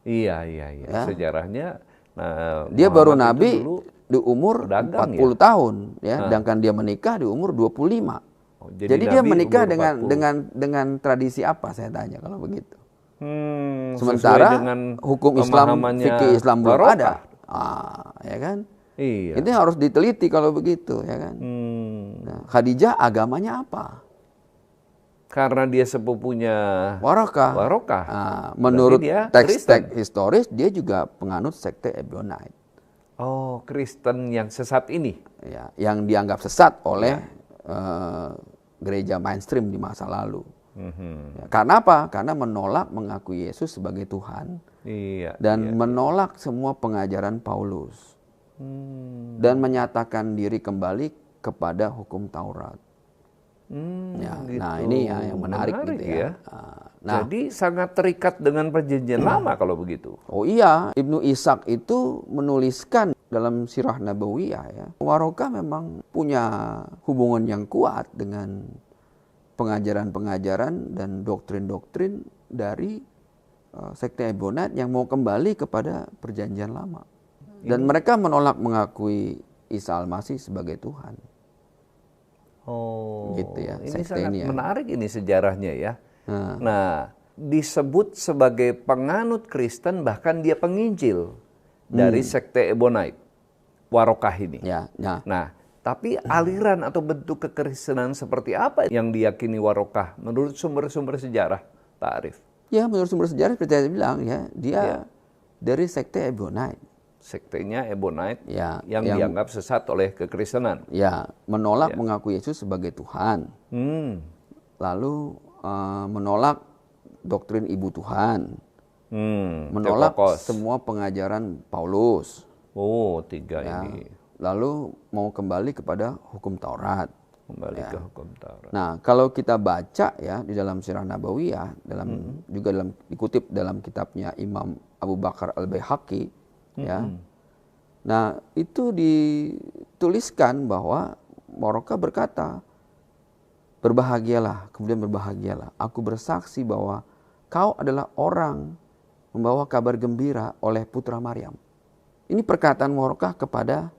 iya. Ya. Sejarahnya, nah, Dia baru Muhammad itu nabi dulu di umur pedagang 40 tahun, ya. Sedangkan dia menikah di umur 25. Jadi dia nabi menikah umur 40. dengan tradisi apa, saya tanya kalau begitu. Sesuai Sementara dengan hukum Islam, pemahamannya fikih Islam belum Barokah. ada. Ya kan? Iya. Itu harus diteliti kalau begitu, ya kan? Nah, Khadijah agamanya apa? Karena dia sepupunya Warokah. Warokah. Menurut dia teks-teks historis, dia juga penganut sekte Ebionite. Oh, Kristen yang sesat ini. Ya, yang dianggap sesat oleh gereja mainstream di masa lalu. Ya, karena apa? Karena menolak mengakui Yesus sebagai Tuhan. Iya. Dan menolak semua pengajaran Paulus. Dan menyatakan diri kembali kepada hukum Taurat. Ya, gitu. Nah ini ya yang menarik gitu ya. Nah, jadi sangat terikat dengan perjanjian lama kalau begitu. Oh iya, Ibnu Ishaq itu menuliskan dalam Sirah Nabawiyah ya. Warokah memang punya hubungan yang kuat dengan pengajaran-pengajaran dan doktrin-doktrin dari sekte Ebonite yang mau kembali kepada perjanjian lama. Dan mereka menolak mengakui Isa Al-Masih sebagai Tuhan. Oh, gitu ya, ini sekte sangat ini ya. menarik ini sejarahnya ya. Nah, disebut sebagai penganut Kristen, bahkan dia penginjil dari sekte Ebonite, Warokah ini. Ya, Nah, tapi aliran atau bentuk kekristenan seperti apa yang diyakini Warokah menurut sumber-sumber sejarah, Pak Arief? Ya, menurut sumber sejarah seperti saya bilang ya, dia dari sekte Ebonite. Sektenya Ebonite Ya, yang dianggap sesat oleh kekristenan. Ya, menolak mengakui Yesus sebagai Tuhan. Lalu menolak doktrin Ibu Tuhan. Menolak semua pengajaran Paulus. Oh, tiga ini. Lalu mau kembali kepada hukum Taurat. Kembali ke hukum Taurat. Nah, kalau kita baca ya di dalam Sirah Nabawiyah, juga dikutip dalam kitabnya Imam Abu Bakar Al-Baihaqi, ya. Nah, itu dituliskan bahwa Warokah berkata, berbahagialah, kemudian berbahagialah. Aku bersaksi bahwa kau adalah orang membawa kabar gembira oleh putra Maryam. Ini perkataan Warokah kepada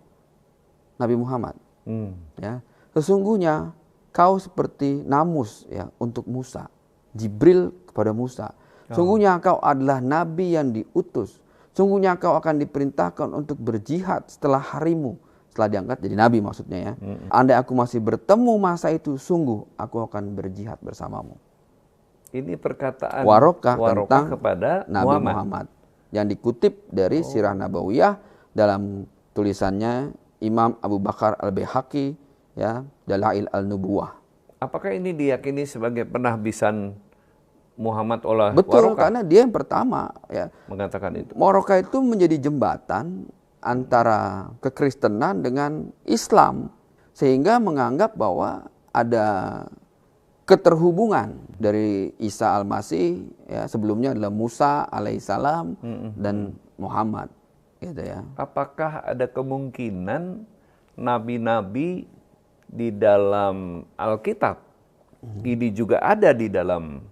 Nabi Muhammad. Ya, sesungguhnya kau seperti namus ya untuk Musa, Jibril kepada Musa. Sungguhnya kau adalah nabi yang diutus. Sungguhnya kau akan diperintahkan untuk berjihad setelah harimu. Setelah diangkat jadi nabi maksudnya ya. Andai aku masih bertemu masa itu, sungguh aku akan berjihad bersamamu. Ini perkataan Warokah tentang kepada Nabi Muhammad. Yang dikutip dari Sirah Nabawiyah dalam tulisannya Imam Abu Bakar Al-Baihaqi ya, Dalail Al-Nubuwah. Apakah ini diyakini sebagai penahbisan Muhammad oleh Betul, Warokah? karena dia yang pertama ya Mengatakan itu. Warokah itu menjadi jembatan antara kekristenan dengan Islam, sehingga menganggap bahwa ada keterhubungan dari Isa Al-Masih ya, sebelumnya adalah Musa alaihissalam dan Muhammad gitu ya. Apakah ada kemungkinan nabi-nabi di dalam Alkitab ini juga ada di dalam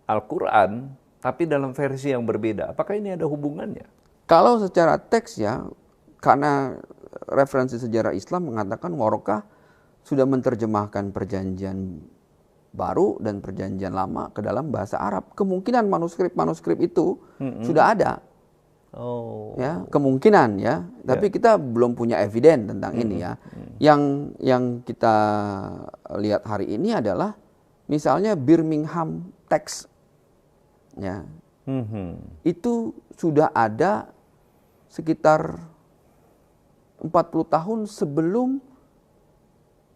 Al-Quran, tapi dalam versi yang berbeda? Apakah ini ada hubungannya? Kalau secara teks ya, karena referensi sejarah Islam mengatakan Warokah sudah menerjemahkan perjanjian baru dan perjanjian lama ke dalam bahasa Arab. Kemungkinan manuskrip-manuskrip itu sudah ada. Oh. Ya, kemungkinan ya. Tapi kita belum punya eviden tentang ini ya. Yang kita lihat hari ini adalah misalnya Birmingham Text. Ya. Itu sudah ada sekitar 40 tahun sebelum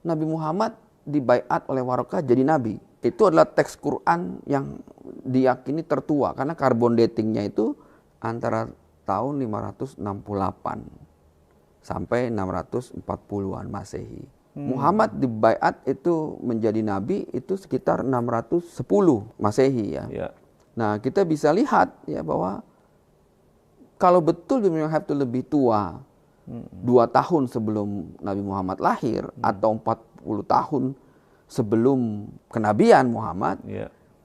Nabi Muhammad dibaiat oleh Warokah jadi nabi. Itu adalah teks Quran yang diyakini tertua karena carbon datingnya itu antara tahun 568 sampai 640-an Masehi. Muhammad dibaiat itu menjadi nabi itu sekitar 610 Masehi ya. Nah, kita bisa lihat ya bahwa kalau betul Nabi Muhammad itu lebih tua 2 tahun sebelum Nabi Muhammad lahir atau 40 tahun sebelum kenabian Muhammad,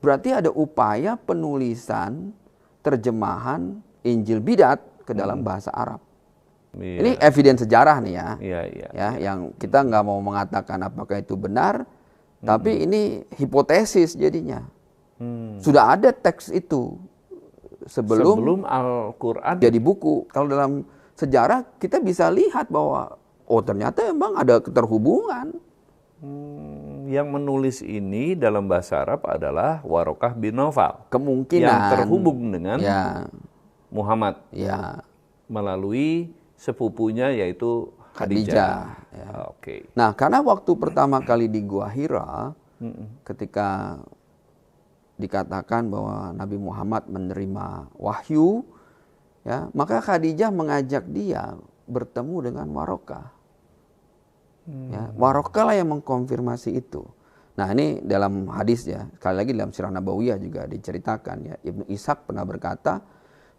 berarti ada upaya penulisan terjemahan Injil Bidat ke dalam bahasa Arab. Ini evidence sejarah nih ya, yang kita nggak mau mengatakan apakah itu benar, tapi ini hipotesis jadinya. Sudah ada teks itu sebelum Al-Quran jadi buku. Kalau dalam sejarah kita bisa lihat bahwa ternyata memang ada keterhubungan. Yang menulis ini dalam bahasa Arab adalah Warokah bin Naufal. Kemungkinan yang terhubung dengan Muhammad melalui sepupunya yaitu Khadijah. Oke. Nah, karena waktu pertama kali di Gua Hira, ketika dikatakan bahwa Nabi Muhammad menerima wahyu, ya, maka Khadijah mengajak dia bertemu dengan Warokah. Ya, Warokah lah yang mengkonfirmasi itu. Nah, ini dalam hadis ya, sekali lagi dalam Sirah Nabawiyah juga diceritakan ya. Ibnu Ishaq pernah berkata,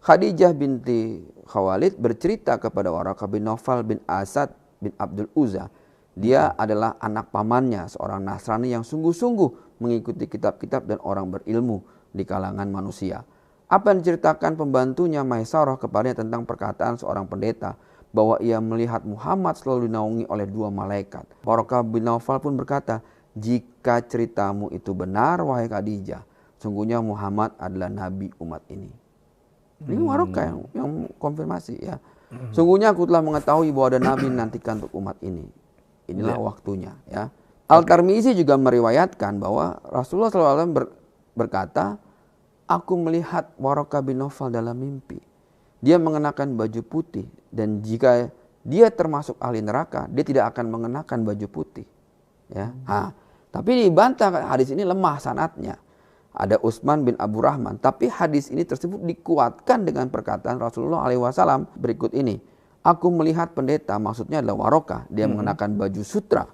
Khadijah binti Khawalid bercerita kepada Warokah bin Naufal bin Asad bin Abdul Uzza. Dia adalah anak pamannya, seorang Nasrani yang sungguh-sungguh mengikuti kitab-kitab dan orang berilmu di kalangan manusia. Apa yang diceritakan pembantunya Maisarah kepadanya tentang perkataan seorang pendeta bahwa ia melihat Muhammad selalu dinaungi oleh 2 malaikat. Warokah bin Naufal pun berkata, jika ceritamu itu benar, wahai Khadijah, sungguhnya Muhammad adalah nabi umat ini. Ini Warokah yang konfirmasi ya. Sungguhnya aku telah mengetahui bahwa ada nabi nantikan untuk umat ini. Inilah waktunya ya. Al-Tirmizi juga meriwayatkan bahwa Rasulullah SAW berkata, aku melihat Warokah bin Naufal dalam mimpi. Dia mengenakan baju putih, dan jika dia termasuk ahli neraka, dia tidak akan mengenakan baju putih. Ya. Tapi dibantah hadis ini lemah sanadnya. Ada Utsman bin Abu Rahman, tapi hadis ini tersebut dikuatkan dengan perkataan Rasulullah SAW berikut ini. Aku melihat pendeta, maksudnya adalah Warokah, dia mengenakan baju sutra.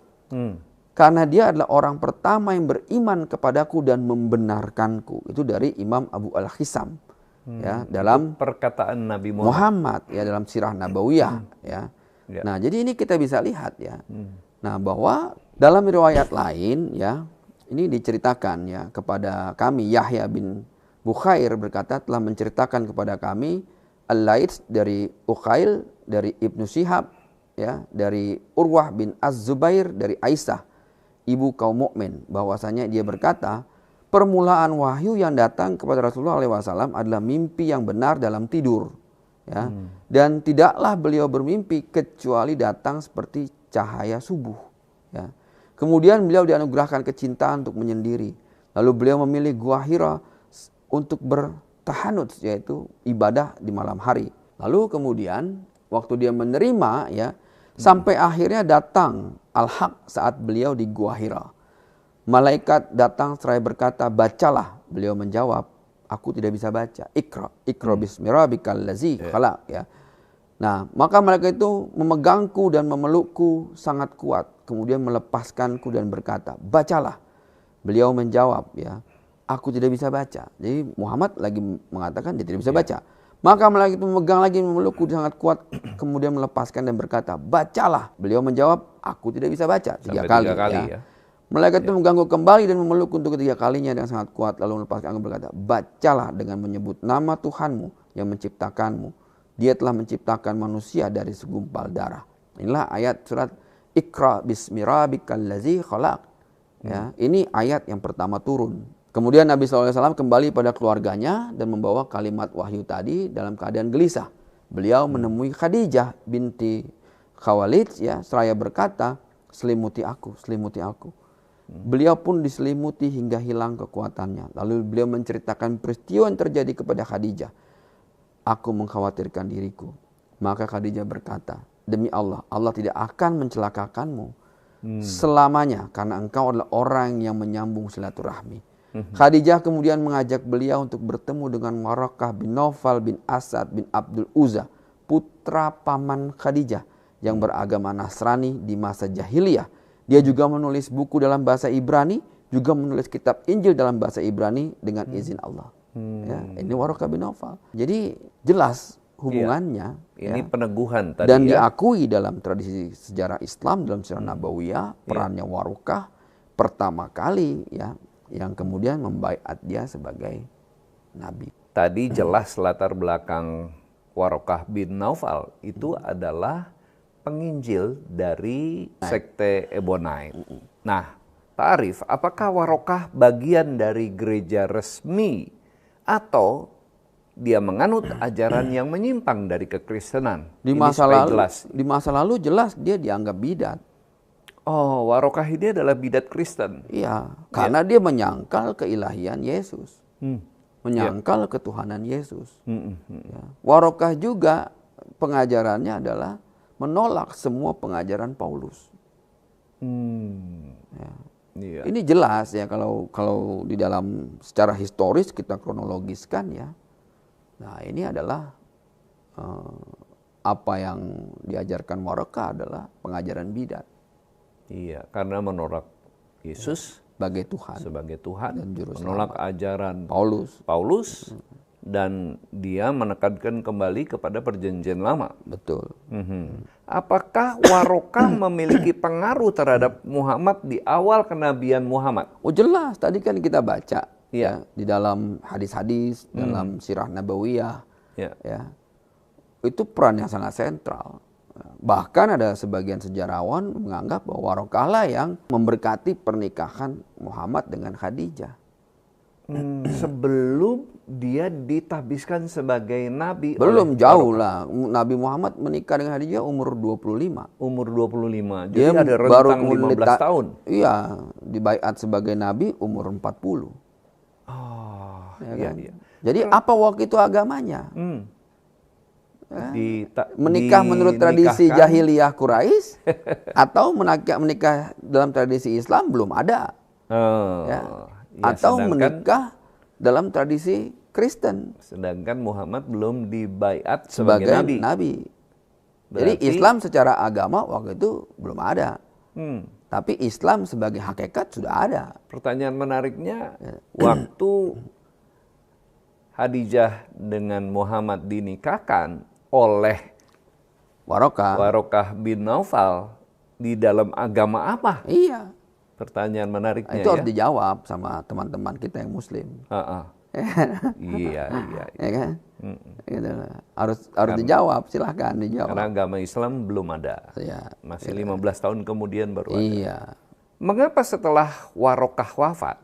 Karena dia adalah orang pertama yang beriman kepadaku dan membenarkanku. Itu dari Imam Abu Al-Khisam. Ya, dalam perkataan Nabi Muhammad ya, dalam Sirah Nabawiyah ya. Nah, jadi ini kita bisa lihat ya. Nah, bahwa dalam riwayat lain ya, ini diceritakan ya kepada kami, Yahya bin Bukhair berkata telah menceritakan kepada kami Al-Laits dari Uqail, dari Ibnu Syihab ya, dari Urwah bin Az-Zubair, dari Aisyah ibu kaum mukmin, bahwasanya dia berkata, permulaan wahyu yang datang kepada Rasulullah SAW adalah mimpi yang benar dalam tidur. Ya. Dan tidaklah beliau bermimpi kecuali datang seperti cahaya subuh. Ya. Kemudian beliau dianugerahkan kecintaan untuk menyendiri. Lalu beliau memilih Gua Hira untuk bertahanut, yaitu ibadah di malam hari. Lalu kemudian waktu dia menerima ya, sampai akhirnya datang Al-Haq saat beliau di Gua Hira. Malaikat datang seraya berkata, bacalah. Beliau menjawab, aku tidak bisa baca. Iqra bismi rabbikal ladzi khalaq ya. Nah, maka malaikat itu memegangku dan memelukku sangat kuat, kemudian melepaskanku dan berkata, bacalah. Beliau menjawab ya, aku tidak bisa baca. Jadi Muhammad lagi mengatakan dia tidak bisa baca. Maka malaikat itu memegang lagi, memelukku sangat kuat, kemudian melepaskan dan berkata, bacalah. Beliau menjawab, aku tidak bisa baca. Tiga kali ya. Malaikat itu mengganggu kembali dan memeluk untuk ketiga kalinya dengan sangat kuat. Lalu melepaskan dan berkata, bacalah dengan menyebut nama Tuhanmu yang menciptakanmu. Dia telah menciptakan manusia dari segumpal darah. Inilah ayat surat Iqra bismi rabbikal ladzi khalaq. Ya, ini ayat yang pertama turun. Kemudian Nabi SAW kembali pada keluarganya dan membawa kalimat wahyu tadi dalam keadaan gelisah. Beliau menemui Khadijah binti Khawalid ya, seraya berkata, selimuti aku, selimuti aku. Beliau pun diselimuti hingga hilang kekuatannya. Lalu beliau menceritakan peristiwa yang terjadi kepada Khadijah. Aku mengkhawatirkan diriku. Maka Khadijah berkata, demi Allah, Allah tidak akan mencelakakanmu selamanya, karena engkau adalah orang yang menyambung silaturahmi. Khadijah kemudian mengajak beliau untuk bertemu dengan Waraqah bin Naufal bin Asad bin Abdul Uzza, putra paman Khadijah yang beragama Nasrani di masa jahiliyah. Dia juga menulis buku dalam bahasa Ibrani, juga menulis kitab Injil dalam bahasa Ibrani dengan izin Allah. Ya, ini Waraqah bin Naufal. Jadi jelas hubungannya. Ini peneguhan tadi dan ya. diakui dalam tradisi sejarah Islam, dalam sejarah Nabawiyah, perannya Waraqah pertama kali ya yang kemudian membaiat dia sebagai nabi. Tadi jelas latar belakang Waraqah bin Naufal itu adalah penginjil dari sekte Ebonite. Nah, Pak Arief, apakah Waraqah bagian dari gereja resmi atau dia menganut ajaran yang menyimpang dari kekristenan? Di masa lalu jelas dia dianggap bidat. Oh, Waraqah ini adalah bidat Kristen. Iya, karena dia menyangkal keilahian Yesus. Menyangkal ketuhanan Yesus. Ya. Waraqah juga pengajarannya adalah menolak semua pengajaran Paulus. Ya. Iya. Ini jelas ya kalau di dalam secara historis kita kronologiskan ya. Nah, ini adalah apa yang diajarkan Waraqah adalah pengajaran bidat. Iya, karena menolak Yesus sebagai Tuhan dan juru menolak ajaran Paulus dan dia menekankan kembali kepada perjanjian lama. Betul. Apakah Waraqah memiliki pengaruh terhadap Muhammad di awal kenabian Muhammad? Oh jelas, tadi kan kita baca ya di dalam hadis-hadis, dalam sirah nabawiyah, ya itu peran yang sangat sentral. Bahkan ada sebagian sejarawan menganggap bahwa Waraqah lah yang memberkati pernikahan Muhammad dengan Khadijah. Sebelum dia ditahbiskan sebagai nabi. Belum, jauh lah. Nabi Muhammad menikah dengan Khadijah umur 25. Umur 25. Jadi Dia ada rentang 15 tahun. Iya, dibaiat sebagai nabi umur 40. Iya. Jadi apa waktu itu agamanya? Menikah menurut tradisi jahiliyah Quraisy atau menikah dalam tradisi Islam belum ada. Atau menikah dalam tradisi Kristen. Sedangkan Muhammad belum dibaiat sebagai nabi. Jadi Islam secara agama waktu itu belum ada. Tapi Islam sebagai hakikat sudah ada. Pertanyaan menariknya, waktu Khadijah dengan Muhammad dinikahkan oleh Waraqah bin Naufal, di dalam agama apa? Iya. Pertanyaan menariknya itu harus dijawab sama teman-teman kita yang Muslim. Iya. Ya kan? Gitu. Harus dijawab, silahkan dijawab. Karena agama Islam belum ada. Ya, masih 15 tahun kemudian baru ada. Iya. Mengapa setelah Waraqah wafat,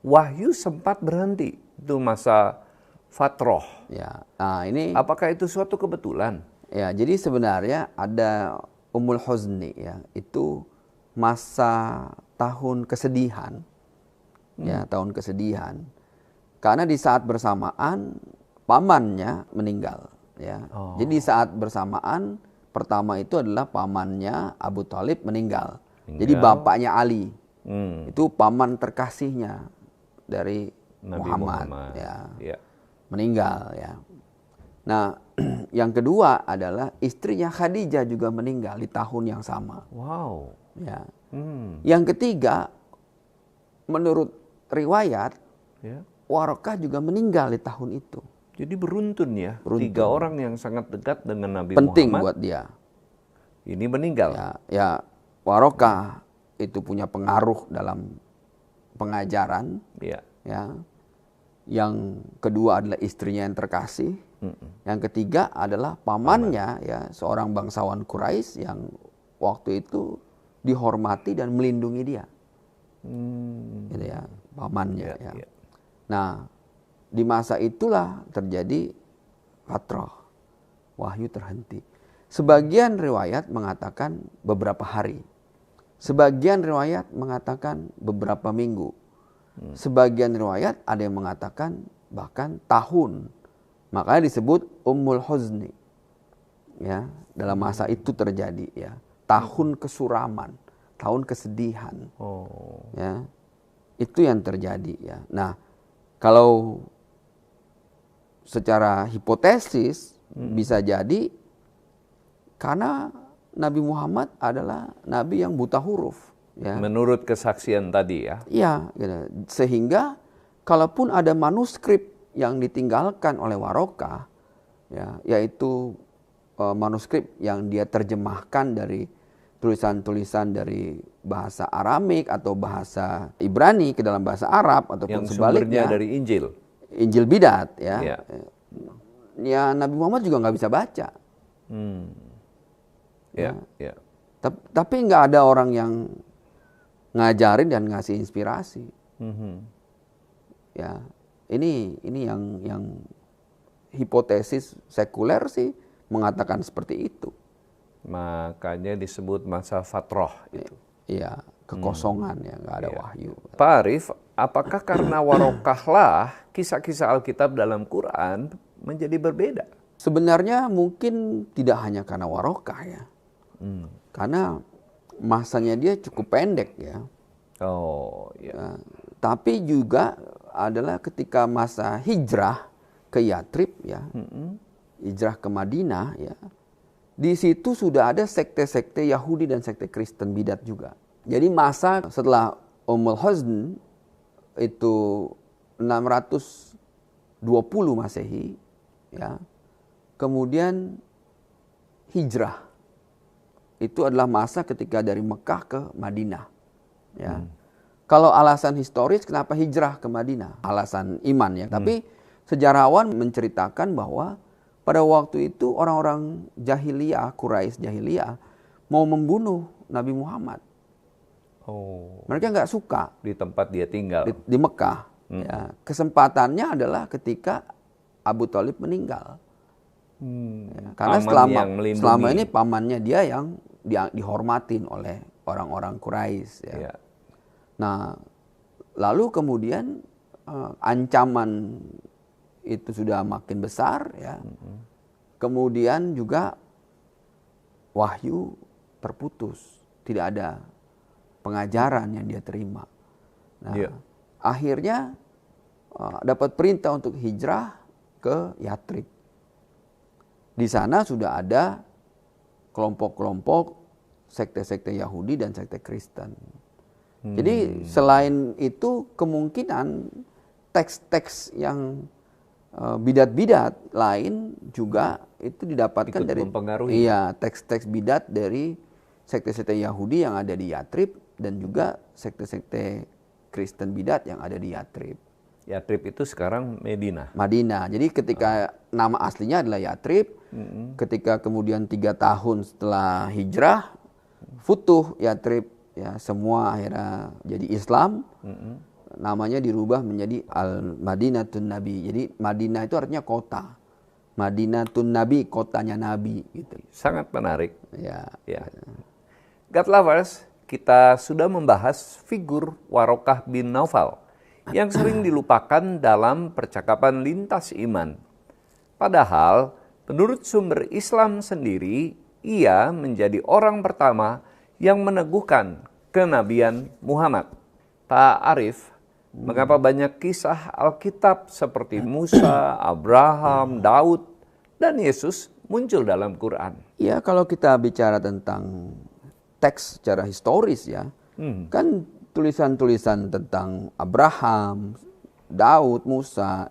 wahyu sempat berhenti? Itu masa fatroh. Ya. Nah, ini apakah itu suatu kebetulan? Ya, jadi sebenarnya ada Ummul Huzni ya. Itu masa tahun kesedihan. Ya, tahun kesedihan. Karena di saat bersamaan pamannya meninggal ya. Jadi saat bersamaan pertama itu adalah pamannya Abu Thalib meninggal. Jadi bapaknya Ali. Itu paman terkasihnya dari Nabi Muhammad. Ya. Meninggal ya. Nah, yang kedua adalah istrinya Khadijah juga meninggal di tahun yang sama. Wow. Ya. Yang ketiga, menurut riwayat, Waraqah juga meninggal di tahun itu. Jadi beruntun ya. 3 orang yang sangat dekat dengan Nabi Penting Muhammad. buat dia. Ini meninggal. Ya, Waraqah itu punya pengaruh dalam pengajaran. Ya. Yang kedua adalah istrinya yang terkasih. Yang ketiga adalah pamannya ya, seorang bangsawan Quraisy yang waktu itu dihormati dan melindungi dia. Gitu ya, pamannya ya. Nah, di masa itulah terjadi fatrah. Wahyu terhenti. Sebagian riwayat mengatakan beberapa hari. Sebagian riwayat mengatakan beberapa minggu. Sebagian riwayat ada yang mengatakan bahkan tahun. Makanya disebut Ummul Huzni. Ya, dalam masa itu terjadi ya. Tahun kesuraman, tahun kesedihan. Ya. Itu yang terjadi ya. Nah, kalau secara hipotesis bisa jadi karena Nabi Muhammad adalah nabi yang buta huruf ya. Menurut kesaksian tadi ya. Iya, gitu. Sehingga kalaupun ada manuskrip yang ditinggalkan oleh Warokah ya, yaitu manuskrip yang dia terjemahkan dari tulisan-tulisan dari bahasa Aramik atau bahasa Ibrani ke dalam bahasa Arab ataupun Yang sebaliknya. sumbernya dari Injil. Injil Bidat ya. Ya. Ya Nabi Muhammad juga nggak bisa baca. Ya, ya. Tapi nggak ada orang yang ngajarin dan ngasih inspirasi. Ya, ini yang hipotesis sekuler sih mengatakan seperti itu. Makanya disebut masa fatroh itu. Iya, kekosongan ya, nggak ada Iya. wahyu. Pak Arief, apakah karena warokahlah kisah-kisah Alkitab dalam Quran menjadi berbeda? Sebenarnya mungkin tidak hanya karena warokah ya, karena masanya dia cukup pendek ya. Oh, ya. Tapi juga adalah ketika masa hijrah ke Yatrib ya, hijrah ke Madinah ya, di situ sudah ada sekte-sekte Yahudi dan sekte Kristen Bidat juga. Jadi masa setelah Ummul Huzn itu 620 Masehi ya, kemudian hijrah itu adalah masa ketika dari Mekah ke Madinah ya. Kalau alasan historis kenapa hijrah ke Madinah? Alasan iman ya. Tapi sejarawan menceritakan bahwa pada waktu itu orang-orang jahiliyah, Quraisy jahiliyah mau membunuh Nabi Muhammad. Oh, Mereka nggak suka di tempat dia tinggal. di Mekah. Ya. Kesempatannya adalah ketika Abu Thalib meninggal. Ya, karena Paman yang melindungi. selama ini pamannya dia yang dihormatin oleh orang-orang Quraisy. Ya. Ya. Nah, lalu kemudian ancaman itu sudah makin besar ya. Kemudian juga wahyu terputus, tidak ada pengajaran yang dia terima. Nah, Iya. akhirnya dapat perintah untuk hijrah ke Yatrib. Di sana sudah ada kelompok-kelompok sekte-sekte Yahudi dan sekte Kristen. Jadi selain itu kemungkinan teks-teks yang bidat-bidat lain juga itu didapatkan Ikut dari mempengaruhi. iya, teks-teks bidat dari sekte-sekte Yahudi yang ada di Yatrib dan juga sekte-sekte Kristen bidat yang ada di Yatrib. Yatrib itu sekarang Medina. Madinah. Jadi ketika nama aslinya adalah Yatrib, ketika kemudian 3 tahun setelah hijrah, futuh Yatrib, ya semua akhirnya jadi Islam. Namanya dirubah menjadi Al-Madinatun Nabi. Jadi Madinah itu artinya kota. Madinatun Nabi, kotanya Nabi gitu. Sangat menarik. Ya. Ya. God lovers, kita sudah membahas figur Warokah bin Naufal yang sering dilupakan dalam percakapan lintas iman. Padahal, menurut sumber Islam sendiri, ia menjadi orang pertama yang meneguhkan kenabian Muhammad. Pak Arief, mengapa banyak kisah Alkitab seperti Musa, Abraham, Daud, dan Yesus muncul dalam Quran? Ya, kalau kita bicara tentang teks secara historis ya, kan tulisan-tulisan tentang Abraham, Daud, Musa,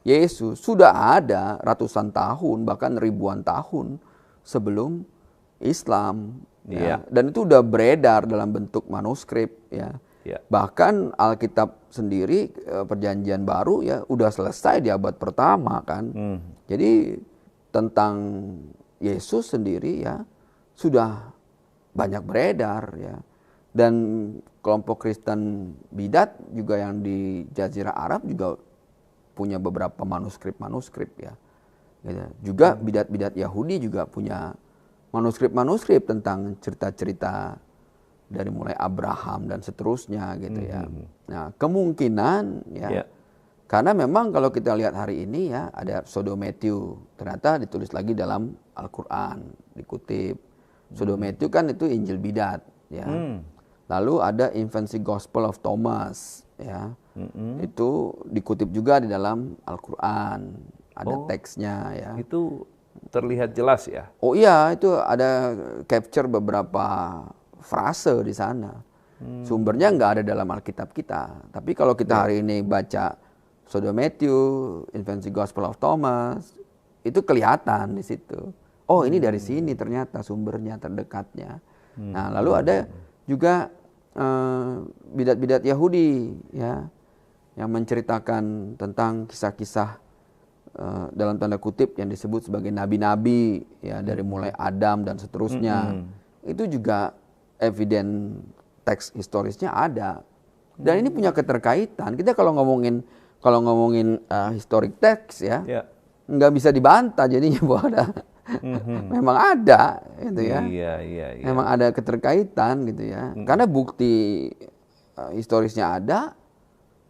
Yesus sudah ada ratusan tahun bahkan ribuan tahun sebelum Islam. Ya. Dan itu udah beredar dalam bentuk manuskrip ya. Ya. Bahkan Alkitab sendiri Perjanjian Baru ya udah selesai di abad pertama kan. Jadi tentang Yesus sendiri ya sudah banyak beredar ya. Dan kelompok Kristen bidat juga yang di Jazirah Arab juga punya beberapa manuskrip ya. Gitu. Juga bidat-bidat Yahudi juga punya manuskrip tentang cerita-cerita dari mulai Abraham dan seterusnya gitu ya. Nah, kemungkinan ya. Karena memang kalau kita lihat hari ini ya ada Pseudo-Matthew ternyata ditulis lagi dalam Al-Qur'an, dikutip. Pseudo-Matthew kan itu Injil bidat ya. Lalu ada Infancy Gospel of Thomas ya. Itu dikutip juga di dalam Al-Qur'an, ada teksnya ya. Itu terlihat jelas ya. Oh iya, itu ada capture beberapa frase di sana. Sumbernya nggak ada dalam Alkitab kita. Tapi kalau kita hari ini baca Pseudo Matthew, Infancy Gospel of Thomas, itu kelihatan di situ. Oh, ini dari sini ternyata sumbernya terdekatnya. Nah, lalu ada juga bidat-bidat Yahudi ya, yang menceritakan tentang kisah-kisah dalam tanda kutip yang disebut sebagai nabi-nabi ya, dari mulai Adam dan seterusnya. Itu juga eviden teks historisnya ada. Dan ini punya keterkaitan. Kita kalau ngomongin historic text ya, nggak bisa dibantah jadinya bahwa ada memang ada gitu ya. Iya. Memang ada keterkaitan gitu ya. Karena bukti historisnya ada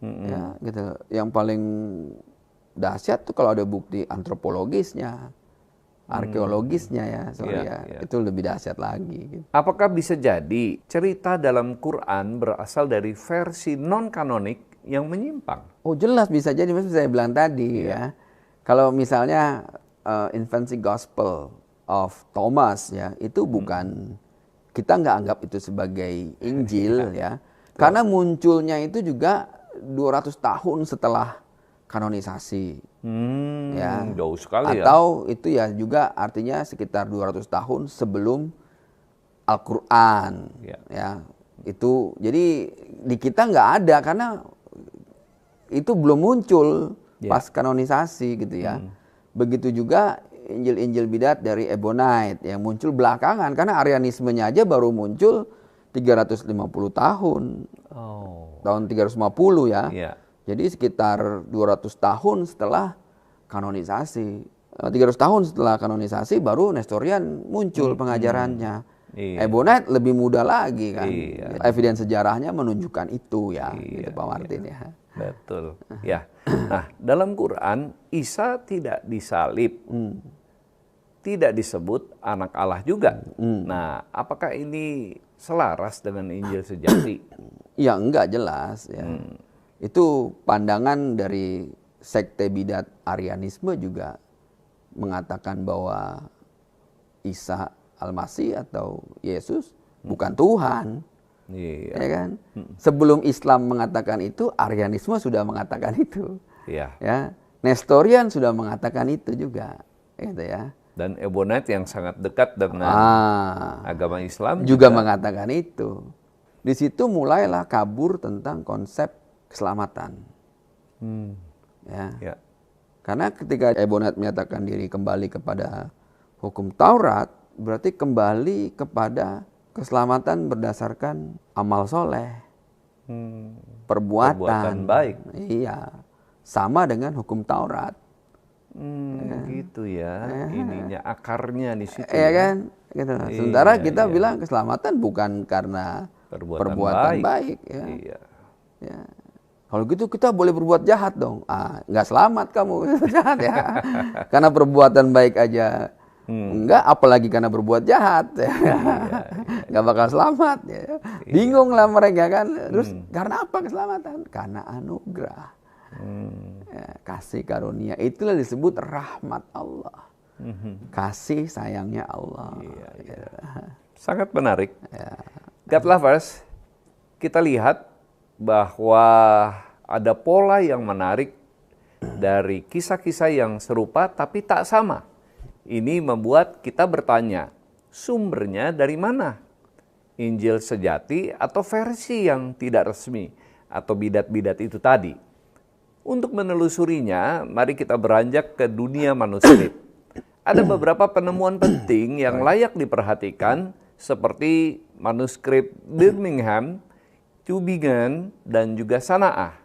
ya gitu. Yang paling dahsyat tuh kalau ada bukti antropologisnya, arkeologisnya ya, itu lebih dahsyat lagi. Gitu. Apakah bisa jadi cerita dalam Quran berasal dari versi non-kanonik yang menyimpang? Oh jelas bisa jadi, seperti saya bilang tadi ya. Kalau misalnya Infancy Gospel of Thomas ya, itu bukan, kita nggak anggap itu sebagai Injil ya. Karena munculnya itu juga 200 tahun setelah kanonisasi. Ya. Jauh sekali ya. Atau itu ya juga artinya sekitar 200 tahun sebelum Al-Qur'an. Ya. Itu jadi di kita nggak ada karena itu belum muncul pas kanonisasi gitu ya. Begitu juga Injil-Injil bidat dari Ebonite yang muncul belakangan karena Arianismenya aja baru muncul 350 tahun. Tahun 350 ya. Jadi sekitar 200 tahun setelah kanonisasi. 300 tahun setelah kanonisasi baru Nestorian muncul pengajarannya. Ebonite lebih muda lagi kan. Evidence sejarahnya menunjukkan itu ya, gitu Pak Martin ya. Betul. Ya. Nah, dalam Quran Isa tidak disalib. Tidak disebut anak Allah juga. Nah, apakah ini selaras dengan Injil sejati? Ya enggak jelas ya. Itu pandangan dari sekte bidat Arianisme juga mengatakan bahwa Isa Al-Masih atau Yesus bukan Tuhan. Ya kan? Sebelum Islam mengatakan itu, Arianisme sudah mengatakan itu. Ya. Nestorian sudah mengatakan itu juga. Gitu ya. Dan Ebonite yang sangat dekat dengan agama Islam juga mengatakan itu. Di situ mulailah kabur tentang konsep keselamatan. Ya. Karena ketika Ebonite menyatakan diri kembali kepada hukum Taurat, berarti kembali kepada keselamatan berdasarkan amal soleh, perbuatan baik. Iya, sama dengan hukum Taurat. Gitu ya, ininya akarnya di situ. Iya kan? Gitu. Sementara kita bilang keselamatan bukan karena perbuatan baik. Ya. Kalau gitu kita boleh berbuat jahat dong. Nggak selamat kamu jahat ya. Karena perbuatan baik aja enggak, apalagi karena berbuat jahat. Nggak bakal selamat. Ya. Bingung lah mereka kan. Terus karena apa keselamatan? Karena anugerah. Kasih karunia. Itulah disebut rahmat Allah. Kasih sayangnya Allah. Sangat menarik. God lovers, kita lihat bahwa ada pola yang menarik dari kisah-kisah yang serupa tapi tak sama. Ini membuat kita bertanya, sumbernya dari mana? Injil sejati atau versi yang tidak resmi atau bidat-bidat itu tadi? Untuk menelusurinya, mari kita beranjak ke dunia manuskrip. Ada beberapa penemuan penting yang layak diperhatikan seperti manuskrip Birmingham, Tübingen, dan juga Sana'ah.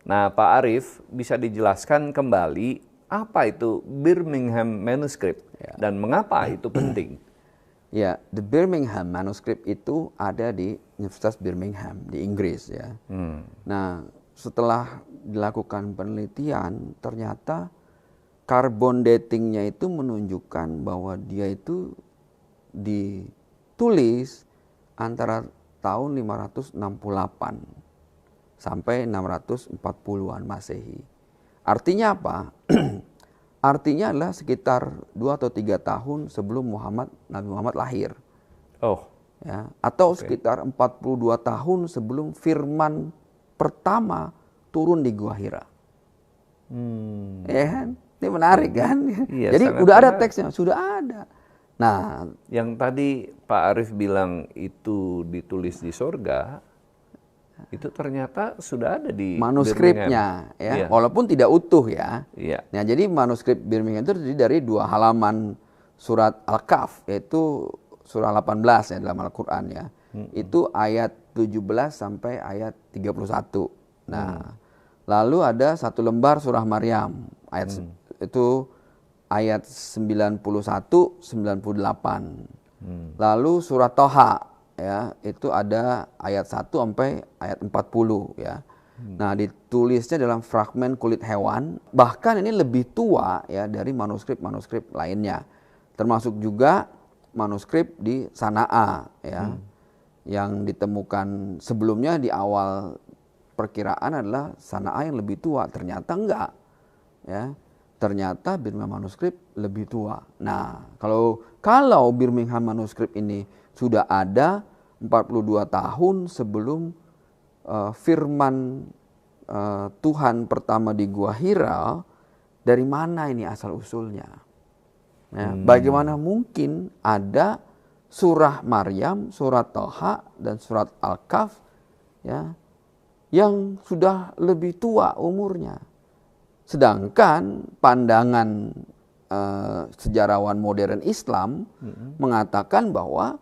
Nah, Pak Arief bisa dijelaskan kembali apa itu Birmingham manuscript dan mengapa itu penting? Ya, the Birmingham manuscript itu ada di Universitas Birmingham di Inggris ya. Nah, setelah dilakukan penelitian, ternyata carbon datingnya itu menunjukkan bahwa dia itu ditulis antara tahun 568 sampai 640-an Masehi. Artinya apa? Artinya adalah sekitar 2 atau 3 tahun sebelum Nabi Muhammad lahir. Oh. Ya, atau sekitar 42 tahun sebelum firman pertama turun di Gua Hira. Ya kan? Ini menarik kan? Iya, jadi sangat udah ada menarik. teksnya, sudah ada. Nah, Yang tadi Pak Arief bilang itu ditulis di sorga, itu ternyata sudah ada di manuskripnya, Birmingham. ya, walaupun tidak utuh ya. Iya. Nah, jadi manuskrip Birmingham itu terdiri dari 2 halaman surat Al-Kahf, yaitu surah 18 ya dalam Al-Quran ya. Itu ayat 17 sampai ayat 31. Nah, lalu ada 1 lembar surah Maryam, itu ayat 91, 98. Lalu surat Toha ya, itu ada ayat 1 sampai ayat 40 ya. Nah, ditulisnya dalam fragmen kulit hewan, bahkan ini lebih tua ya dari manuskrip-manuskrip lainnya. Termasuk juga manuskrip di Sana'a ya. Yang ditemukan sebelumnya di awal perkiraan adalah Sana'a yang lebih tua, ternyata enggak. Ya. Ternyata Birmingham manuskrip lebih tua. Nah, kalau Birmingham manuskrip ini sudah ada 42 tahun sebelum firman Tuhan pertama di Gua Hira, dari mana ini asal usulnya? Ya, bagaimana mungkin ada surah Maryam, surat Toha, dan surat Al-Kahf ya, yang sudah lebih tua umurnya? Sedangkan pandangan sejarawan modern Islam mengatakan bahwa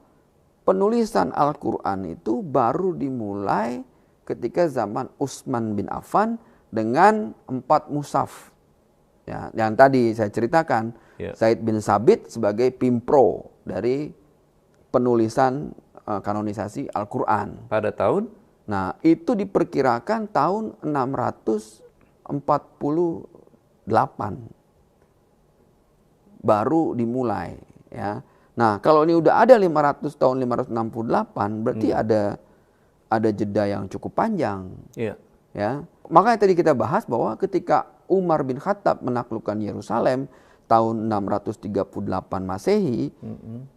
penulisan Al-Quran itu baru dimulai ketika zaman Utsman bin Affan dengan 4 mushaf. Ya, yang tadi saya ceritakan, Zaid bin Sabit sebagai pimpro dari penulisan kanonisasi Al-Quran. Pada tahun? Nah, itu diperkirakan tahun 648 baru dimulai ya. Nah, kalau ini udah ada 500 tahun 568 berarti ada jeda yang cukup panjang. Iya. Ya. Makanya tadi kita bahas bahwa ketika Umar bin Khattab menaklukkan Yerusalem tahun 638 Masehi,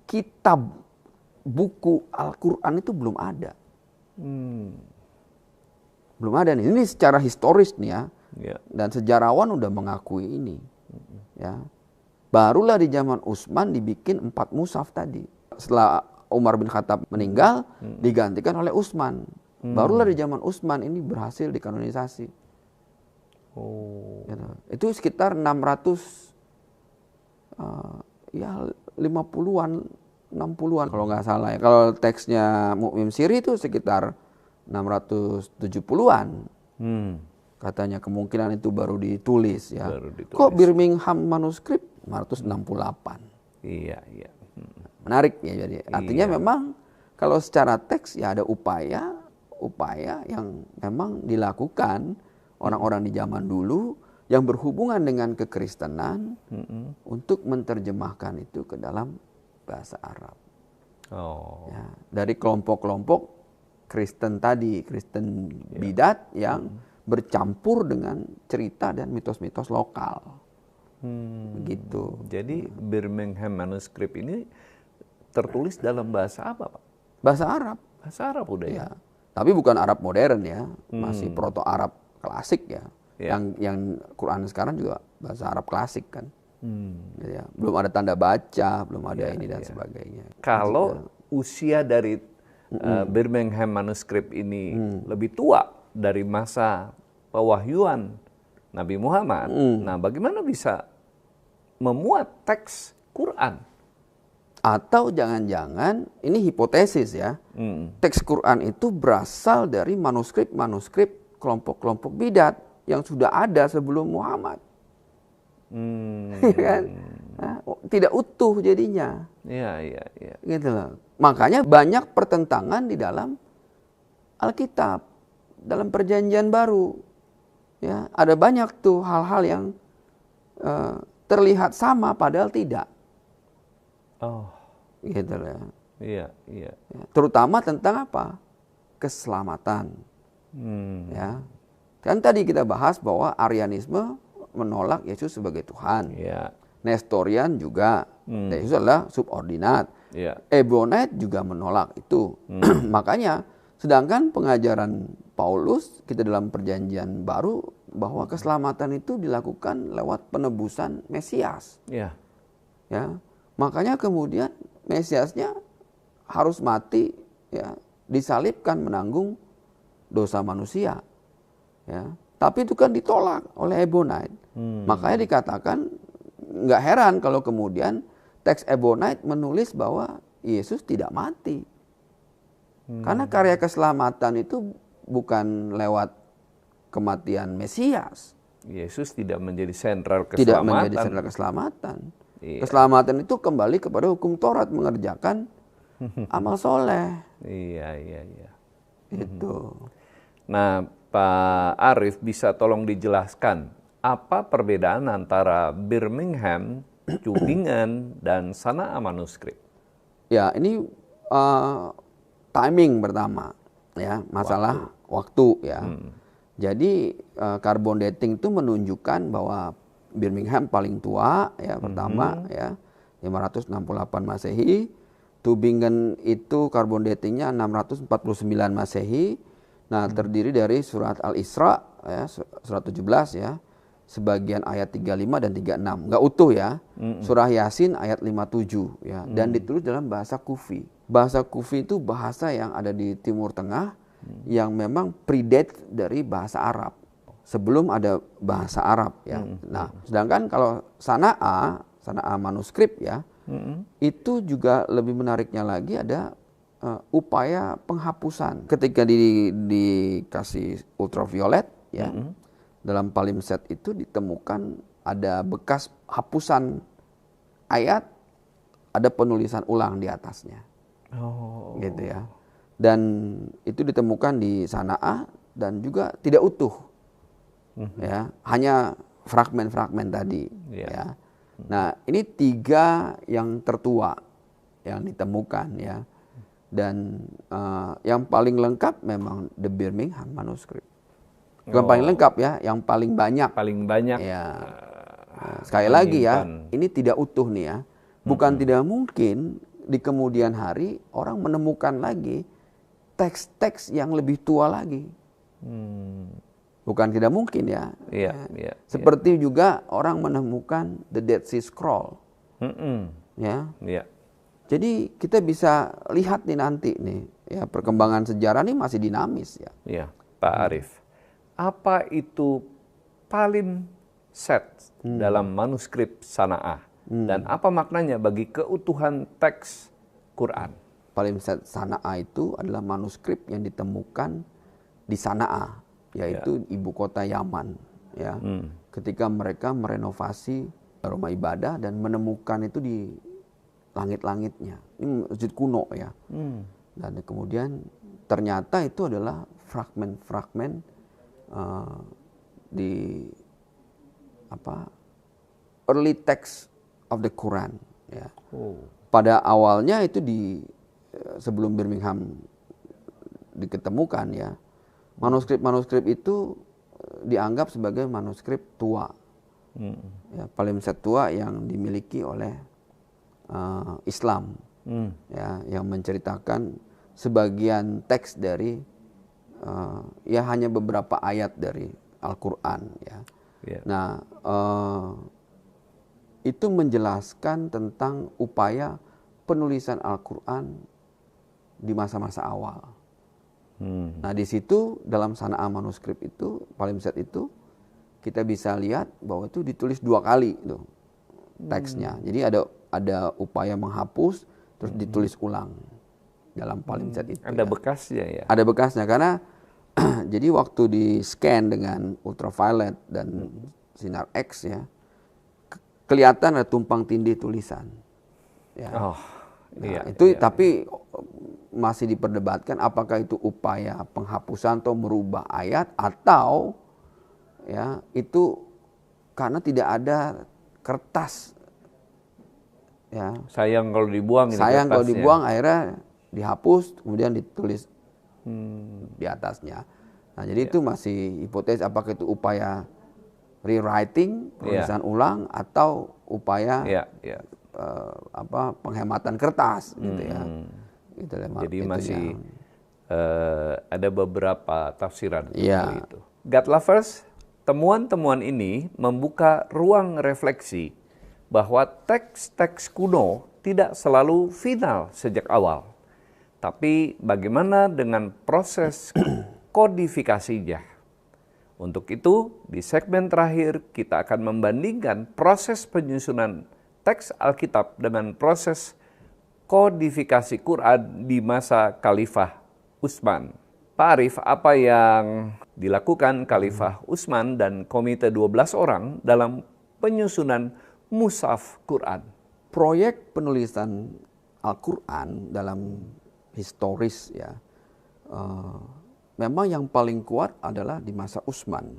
kitab buku Al-Quran itu belum ada. Belum ada nih. Ini secara historis nih ya. Dan sejarawan udah mengakui ini. Ya. Barulah di zaman Utsman dibikin 4 mushaf tadi. Setelah Umar bin Khattab meninggal, digantikan oleh Utsman. Barulah di zaman Utsman ini berhasil dikanonisasi. Gitu. Itu sekitar 50-an, 60-an kalau nggak salah ya. Kalau teksnya Mu'mim Siri itu sekitar 670-an. Katanya kemungkinan itu baru ditulis ya. Kok Birmingham manuskrip 568? Iya. Menarik ya, jadi artinya memang kalau secara teks ya ada upaya yang memang dilakukan orang-orang di zaman dulu yang berhubungan dengan kekristenan untuk menerjemahkan itu ke dalam bahasa Arab. Ya, dari kelompok-kelompok Kristen tadi, Kristen bidat yang bercampur dengan cerita dan mitos-mitos lokal. Begitu. Jadi Birmingham manuskrip ini tertulis dalam bahasa apa, Pak? Bahasa Arab. Bahasa Arab udah ya. Tapi bukan Arab modern ya, masih proto-Arab klasik ya. Yang Quran sekarang juga bahasa Arab klasik kan. Ya, belum ada tanda baca, belum ada ini dan sebagainya. Kalau usia dari Birmingham manuskrip ini lebih tua dari masa pewahyuan Nabi Muhammad, nah bagaimana bisa memuat teks Quran? Atau jangan-jangan, ini hipotesis ya, teks Quran itu berasal dari manuskrip-manuskrip kelompok-kelompok bidat yang sudah ada sebelum Muhammad. Kan? Nah, tidak utuh jadinya. Iya. Gitu loh. Makanya banyak pertentangan di dalam Alkitab, dalam Perjanjian Baru. Ya, ada banyak tuh hal-hal yang terlihat sama padahal tidak. Gitu loh. Iya. Ya, terutama tentang apa? Keselamatan. Ya. Kan tadi kita bahas bahwa Arianisme menolak Yesus sebagai Tuhan. Ya. Nestorian juga, Yesus adalah subordinat. Ya. Ebonite juga menolak itu. Makanya, sedangkan pengajaran Paulus kita dalam perjanjian baru bahwa keselamatan itu dilakukan lewat penebusan Mesias. Ya. Ya, makanya kemudian Mesiasnya harus mati, ya, disalibkan menanggung dosa manusia. Ya, tapi itu kan ditolak oleh Ebonite. Makanya dikatakan nggak heran kalau kemudian teks Ebonite menulis bahwa Yesus tidak mati. Karena karya keselamatan itu bukan lewat kematian Mesias. Yesus tidak menjadi sentral keselamatan. Tidak menjadi sentral keselamatan. Iya. Keselamatan itu kembali kepada hukum Taurat, mengerjakan amal soleh. Iya. Itu. Nah, Pak Arief bisa tolong dijelaskan apa perbedaan antara Birmingham, Tübingen, dan Sanaa manuskrip? Ya, ini timing pertama, ya, masalah waktu ya. Jadi carbon dating itu menunjukkan bahwa Birmingham paling tua, ya, pertama, ya, 568 Masehi. Tübingen itu carbon datingnya 649 Masehi. Nah, terdiri dari surat Al-Isra, ya, surat 17, ya, sebagian ayat 35 dan 36, nggak utuh ya. Surah Yasin ayat 57, ya, dan ditulis dalam bahasa Kufi. Bahasa Kufi itu bahasa yang ada di Timur Tengah yang memang predate dari bahasa Arab. Sebelum ada bahasa Arab, ya. Nah, sedangkan kalau Sanaa manuskrip, ya, itu juga lebih menariknya lagi ada upaya penghapusan. Ketika dikasih ultraviolet, ya, dalam palimpsest itu ditemukan ada bekas hapusan ayat, ada penulisan ulang di atasnya. Oh. Gitu ya. Dan itu ditemukan di Sanaa dan juga tidak utuh. Ya, hanya fragmen-fragmen tadi, ya. Nah, ini 3 yang tertua yang ditemukan, ya. Dan yang paling lengkap memang The Birmingham manuskrip. Yang paling lengkap, ya, yang paling banyak. Paling banyak. Ya. Nah, sekali lagi, ya, ini tidak utuh nih, ya. Bukan tidak mungkin di kemudian hari orang menemukan lagi teks-teks yang lebih tua lagi. Bukan tidak mungkin, ya. Iya. Seperti juga orang menemukan the Dead Sea Scroll. Ya. Iya. Jadi kita bisa lihat nih nanti nih, ya, perkembangan sejarah ini masih dinamis, ya. Iya, Pak Arief. Apa itu palimpsest dalam manuskrip Sanaa? Dan apa maknanya bagi keutuhan teks Quran? Palimpsest Sanaa itu adalah manuskrip yang ditemukan di Sanaa, yaitu ibu kota Yaman, ya. Ketika mereka merenovasi rumah ibadah dan menemukan itu di langit-langitnya. Ini masjid kuno, ya. Dan kemudian ternyata itu adalah fragmen-fragmen di early text of the Quran, ya. Pada awalnya itu sebelum Birmingham diketemukan, ya, manuskrip-manuskrip itu dianggap sebagai manuskrip tua, ya, palimpsest tua yang dimiliki oleh Islam, ya, yang menceritakan sebagian teks dari ya hanya beberapa ayat dari Al-Quran, ya. Nah, itu menjelaskan tentang upaya penulisan Al-Quran di masa-masa awal. Nah, di situ dalam Sanaa manuskrip itu, palimpsest itu, kita bisa lihat bahwa itu ditulis 2 kali tuh teksnya. Jadi ada upaya menghapus terus ditulis ulang dalam palimpsest itu. Ada, ya, bekasnya, ya. Ada bekasnya karena jadi waktu di scan dengan ultraviolet dan sinar X, ya, kelihatan ada tumpang tindih tulisan. Ya. Itu, iya. Tapi masih diperdebatkan apakah itu upaya penghapusan atau merubah ayat atau, ya, itu karena tidak ada kertas, ya. Sayang kalau dibuang. Sayang kalau dibuang, akhirnya dihapus kemudian ditulis di atasnya. Nah, jadi itu masih hipotesis apakah itu upaya rewriting, penulisan ulang, atau upaya penghematan kertas gitu ya. Gitu, jadi itu masih ada beberapa tafsiran ya. itu. God Lovers, temuan-temuan ini membuka ruang refleksi bahwa teks-teks kuno tidak selalu final sejak awal. Tapi bagaimana dengan proses kodifikasinya? Untuk itu, di segmen terakhir kita akan membandingkan proses penyusunan teks Alkitab dengan proses kodifikasi Quran di masa Khalifah Utsman. Pak Arief, apa yang dilakukan Khalifah Utsman dan komite 12 orang dalam penyusunan mushaf Quran? Proyek penulisan Al-Quran dalam historis ya, memang yang paling kuat adalah di masa Utsman.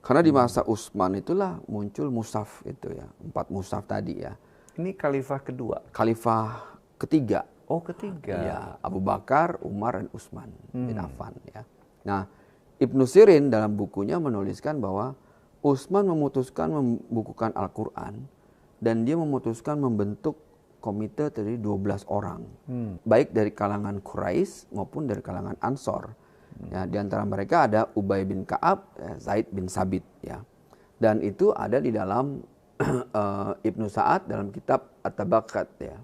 Karena di masa Utsman itulah muncul mushaf itu ya, 4 mushaf tadi ya. Ini Khalifah kedua? Khalifah ketiga. Oh, ketiga. Ya, Abu Bakar, Umar, dan Utsman bin Affan ya. Nah, Ibnu Sirin dalam bukunya menuliskan bahwa Utsman memutuskan membukukan Al-Quran dan dia memutuskan membentuk komite dari 12 orang. Baik dari kalangan Quraisy maupun dari kalangan Ansor. Ya, di antara mereka ada Ubay bin Ka'ab, Zaid bin Sabit ya. Dan itu ada di dalam Ibnu Sa'ad dalam kitab At-Tabaqat ya.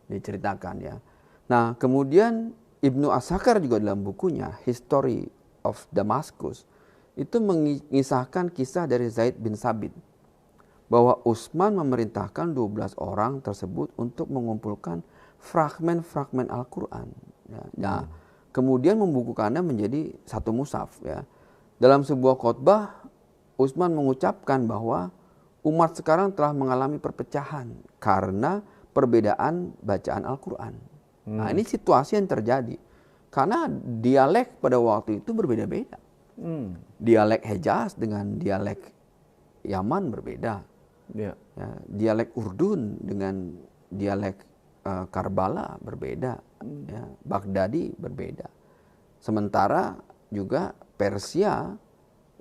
Diceritakan ya. Nah, kemudian Ibnu Asakar juga dalam bukunya History of Damascus itu mengisahkan kisah dari Zaid bin Sabit bahwa Utsman memerintahkan 12 orang tersebut untuk mengumpulkan fragmen-fragmen Al-Quran. Ya. Nah, kemudian membukukannya menjadi satu mushaf. Ya. Dalam sebuah khotbah, Utsman mengucapkan bahwa umat sekarang telah mengalami perpecahan karena perbedaan bacaan Al-Quran. Nah, ini situasi yang terjadi. Karena dialek pada waktu itu berbeda-beda. Dialek Hejaz dengan dialek Yaman berbeda. Ya, dialek Urdun dengan dialek Karbala berbeda. Ya, Baghdadi berbeda. Sementara juga Persia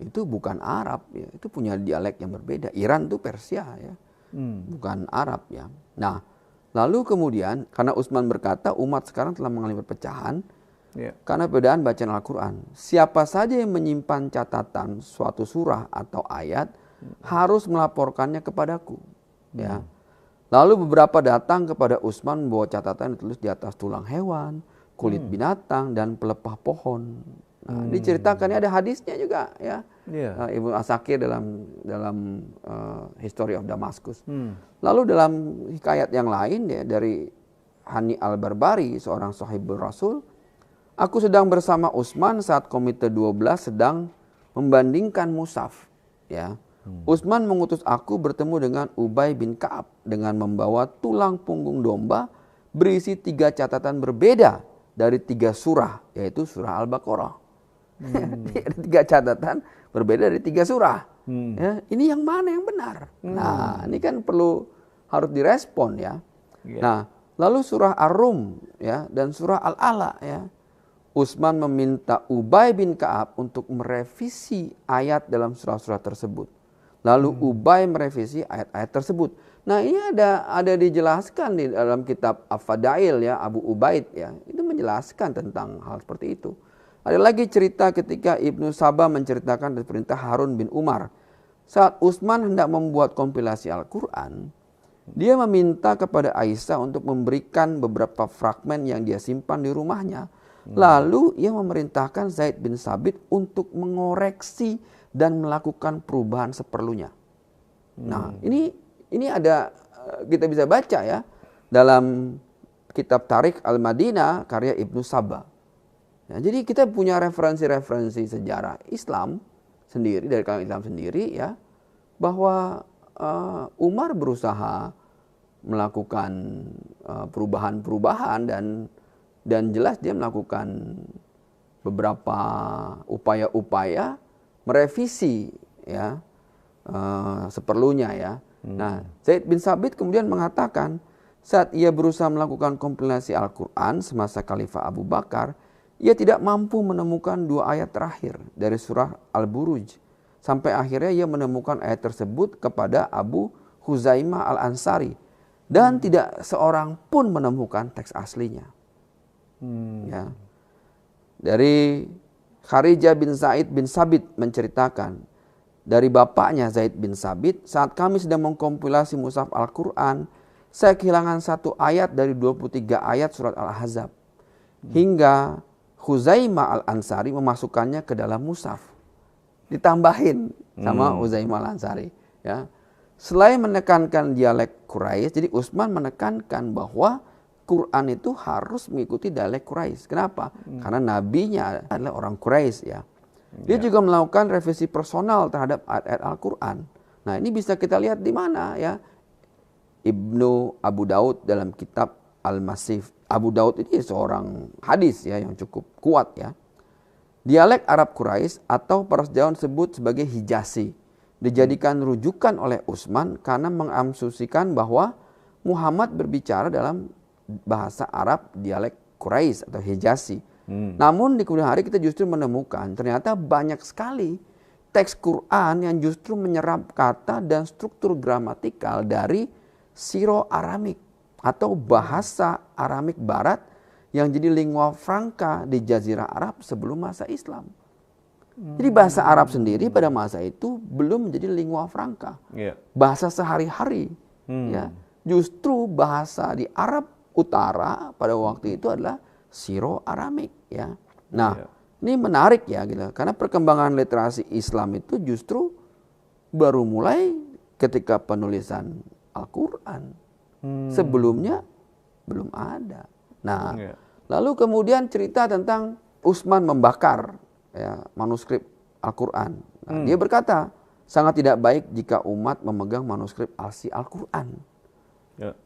itu bukan Arab, ya, itu punya dialek yang berbeda. Iran itu Persia, ya, bukan Arab, ya. Nah, lalu kemudian karena Utsman berkata umat sekarang telah mengalami perpecahan karena perbedaan bacaan Al-Quran. Siapa saja yang menyimpan catatan suatu surah atau ayat harus melaporkannya kepadaku. Ya. Lalu beberapa datang kepada Utsman membawa catatan ditulis di atas tulang hewan, kulit binatang, dan pelepah pohon. Nah, diceritakan ada hadisnya juga ya. Ibnu Asakir dalam History of Damascus. Lalu dalam hikayat yang lain ya, dari Hani al-Barbari, seorang sahibul Rasul, aku sedang bersama Utsman saat komite 12 sedang membandingkan mushaf. Ya. Utsman mengutus aku bertemu dengan Ubay bin Ka'ab dengan membawa tulang punggung domba berisi 3 catatan berbeda dari 3 surah, yaitu surah Al-Baqarah. Ada 3 catatan berbeda dari 3 surah. Ya, ini yang mana yang benar? Nah, ini kan harus direspon ya. Nah, lalu surah Ar-Rum ya dan surah Al-Ala ya. Utsman meminta Ubay bin Ka'ab untuk merevisi ayat dalam surah-surah tersebut. Lalu Ubay merevisi ayat-ayat tersebut. Nah, ini ada dijelaskan di dalam kitab Af-Fadail ya, Abu Ubaid ya. Itu menjelaskan tentang hal seperti itu. Ada lagi cerita ketika Ibnu Sabah menceritakan dari perintah Harun bin Umar. Saat Utsman hendak membuat kompilasi Al-Quran, dia meminta kepada Aisyah untuk memberikan beberapa fragmen yang dia simpan di rumahnya. Lalu ia memerintahkan Zaid bin Sabit untuk mengoreksi dan melakukan perubahan seperlunya. Nah, ini ada kita bisa baca ya dalam kitab Tarikh Al-Madinah karya Ibnu Sabah. Ya, jadi kita punya referensi-referensi sejarah Islam sendiri dari kalangan Islam sendiri ya, bahwa Umar berusaha melakukan perubahan-perubahan dan jelas dia melakukan beberapa upaya-upaya merevisi ya seperlunya ya. Nah, Zaid bin Sabit kemudian mengatakan saat ia berusaha melakukan kompilasi Al-Quran semasa Khalifah Abu Bakar, ia tidak mampu menemukan 2 ayat terakhir dari surah Al-Buruj. Sampai akhirnya ia menemukan ayat tersebut kepada Abu Huzaimah Al-Ansari. Dan tidak seorang pun menemukan teks aslinya. Ya. Dari Kharijah bin Zaid bin Sabit menceritakan, dari bapaknya Zaid bin Sabit, saat kami sedang mengkompilasi mushaf Al-Quran, saya kehilangan 1 ayat dari 23 ayat surat Al-Ahzab. Hingga Huzaimah Al-Ansari memasukkannya ke dalam mushaf. Ditambahin sama Huzaimah Al-Ansari. Ya. Selain menekankan dialek Quraisy, jadi Utsman menekankan bahwa Quran itu harus mengikuti dialek Quraisy. Kenapa? Karena nabinya adalah orang Quraisy ya. Dia juga melakukan revisi personal terhadap ayat-ayat Al-Quran. Nah, ini bisa kita lihat di mana ya. Ibnu Abu Daud dalam kitab Al-Masif. Abu Daud ini seorang hadis ya yang cukup kuat ya. Dialek Arab Quraisy atau para sejarawan sebut sebagai Hijazi dijadikan rujukan oleh Utsman karena mengasumsikan bahwa Muhammad berbicara dalam bahasa Arab dialek Quraisy atau Hijazi. Namun di kemudian hari kita justru menemukan ternyata banyak sekali teks Quran yang justru menyerap kata dan struktur gramatikal dari Siro-Aramik atau bahasa Aramik Barat yang jadi lingua franca di Jazirah Arab sebelum masa Islam. Jadi bahasa Arab sendiri pada masa itu belum menjadi lingua franca. Bahasa sehari-hari. Ya. Justru bahasa di Arab Utara pada waktu itu adalah Siro-Aramik. Ya. Nah, ini menarik ya, gitu. Karena perkembangan literasi Islam itu justru baru mulai ketika penulisan Al-Quran. Sebelumnya belum ada. Nah, lalu kemudian cerita tentang Utsman membakar ya, manuskrip Al-Quran. Nah, dia berkata, sangat tidak baik jika umat memegang manuskrip asli Al-Quran.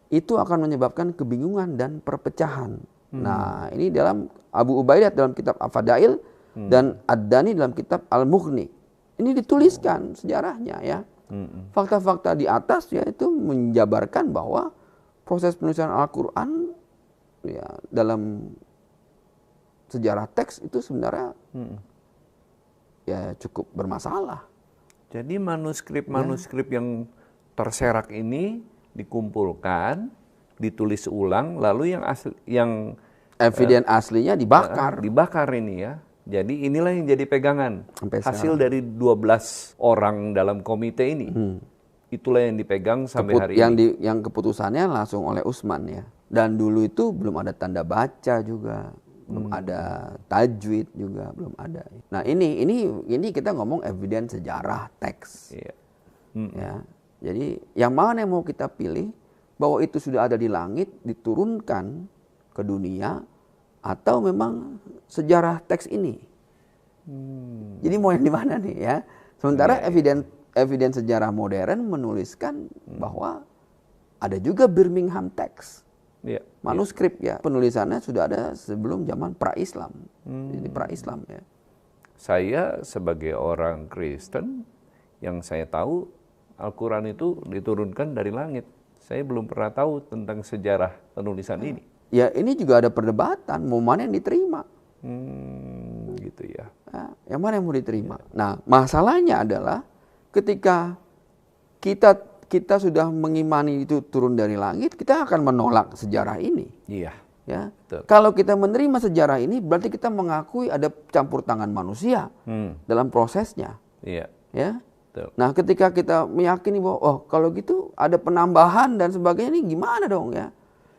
Itu akan menyebabkan kebingungan dan perpecahan. Nah, ini dalam Abu Ubaidah dalam kitab Al-Fadail dan Ad-Dani dalam kitab Al-Mughni. Ini dituliskan sejarahnya ya. Fakta-fakta di atas ya itu menjabarkan bahwa proses penulisan Al-Quran ya, dalam sejarah teks itu sebenarnya ya cukup bermasalah. Jadi manuskrip-manuskrip yang terserak ini dikumpulkan, ditulis ulang, lalu yang eviden aslinya dibakar. Dibakar ini ya. Jadi inilah yang jadi pegangan. Hasil dari 12 orang dalam komite ini. Itulah yang dipegang sampai hari ini. Yang keputusannya langsung oleh Utsman ya. Dan dulu itu belum ada tanda baca juga, belum ada tajwid juga, belum ada. Nah ini kita ngomong evidence sejarah teks. Ya. Jadi yang mana yang mau kita pilih, bahwa itu sudah ada di langit, diturunkan ke dunia, atau memang sejarah teks ini. Jadi mau yang di mana nih ya? Sementara evidence sejarah modern menuliskan bahwa ada juga Birmingham text. Manuskrip ya, penulisannya sudah ada sebelum zaman pra-Islam. Jadi pra-Islam ya. Saya sebagai orang Kristen, yang saya tahu Al-Quran itu diturunkan dari langit. Saya belum pernah tahu tentang sejarah penulisan ini. Ya ini juga ada perdebatan, mau mana yang diterima. Gitu ya. Nah, yang mana yang mau diterima. Nah masalahnya adalah ketika kita sudah mengimani itu turun dari langit, kita akan menolak sejarah ini. Iya. Ya. Kalau kita menerima sejarah ini, berarti kita mengakui ada campur tangan manusia dalam prosesnya. Iya. Ya. Betul. Nah, ketika kita meyakini bahwa kalau gitu ada penambahan dan sebagainya, ini gimana dong ya?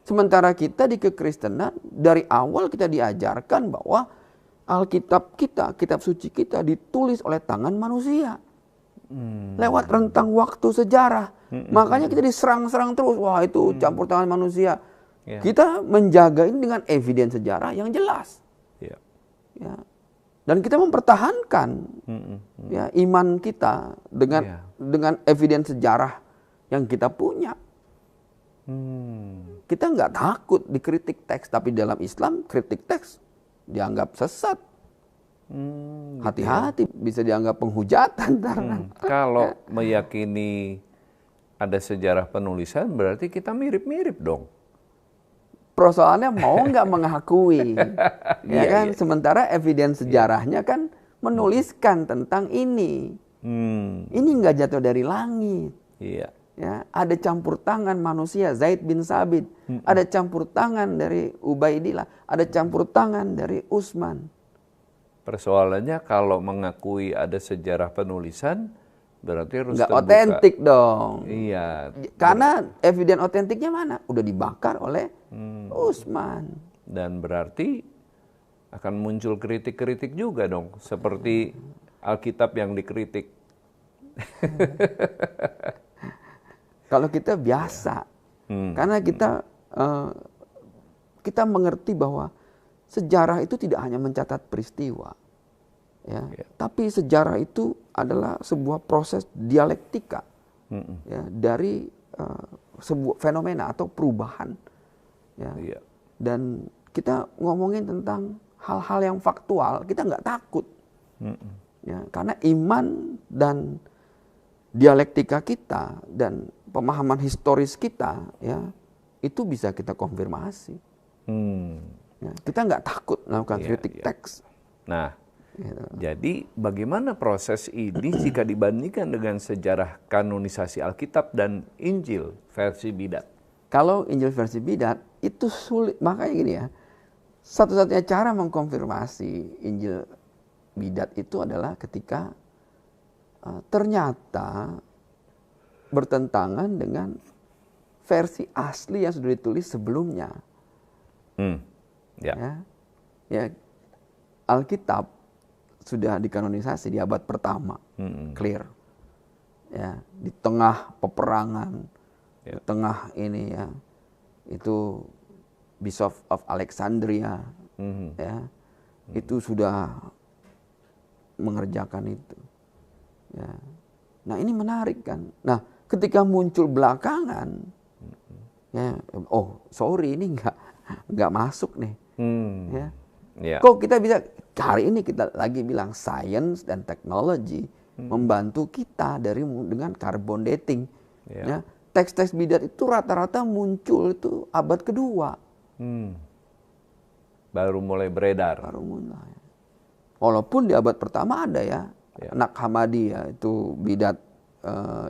Sementara kita di kekristenan dari awal kita diajarkan bahwa Alkitab kita, kitab suci kita ditulis oleh tangan manusia. Lewat rentang waktu sejarah. Makanya kita diserang-serang terus. Wah itu campur tangan manusia. Kita menjaga ini dengan evidence sejarah yang jelas. Ya. Dan kita mempertahankan ya, iman kita dengan evidence sejarah yang kita punya. Kita nggak takut dikritik teks, tapi dalam Islam kritik teks dianggap sesat. Hati-hati, bisa dianggap penghujatan. Kalau meyakini ada sejarah penulisan, berarti kita mirip-mirip dong. persoalannya mau nggak mengakui, ya Iya, kan? iya. Sementara evidence sejarahnya kan menuliskan tentang ini. Ini nggak jatuh dari langit. Iya. Ya, ada campur tangan manusia, Zaid bin Sabit, ada campur tangan dari Ubaidillah, ada campur tangan dari Utsman. Persoalannya kalau mengakui ada sejarah penulisan, berarti harus Nggak terbuka. otentik dong. Iya. Karena evidence otentiknya mana? Udah dibakar oleh Utsman. Dan berarti akan muncul kritik-kritik juga dong, seperti Alkitab yang dikritik. Kalau kita biasa, karena kita mengerti bahwa sejarah itu tidak hanya mencatat peristiwa, ya, tapi sejarah itu adalah sebuah proses dialektika, ya, dari sebuah fenomena atau perubahan, ya. Iya. Dan kita ngomongin tentang hal-hal yang faktual, kita nggak takut, ya, karena iman dan dialektika kita dan pemahaman historis kita, ya, itu bisa kita konfirmasi. Ya, kita nggak takut melakukan kritik teks. Nah, jadi bagaimana proses ini jika dibandingkan dengan sejarah kanonisasi Alkitab dan Injil versi Bidat? Kalau Injil versi Bidat itu sulit, makanya gini ya, satu-satunya cara mengkonfirmasi Injil Bidat itu adalah ketika ternyata bertentangan dengan versi asli yang sudah ditulis sebelumnya. Ya. Ya, Alkitab sudah dikanonisasi di abad pertama, clear. Ya, di tengah peperangan, di tengah ini, ya, itu Bishop of Alexandria, ya, itu sudah mengerjakan itu. Ya. Nah, ini menarik kan. Nah, ketika muncul belakangan, ya, oh sorry ini nggak masuk nih. Ya. Ya. Kok kita bisa, hari ini kita lagi bilang science dan teknologi membantu kita dengan carbon dating. Ya. Teks-teks Bidat itu rata-rata muncul itu abad kedua. Baru mulai beredar. Baru mulai. Walaupun di abad pertama ada ya. Anak Hamadi, ya, itu Bidat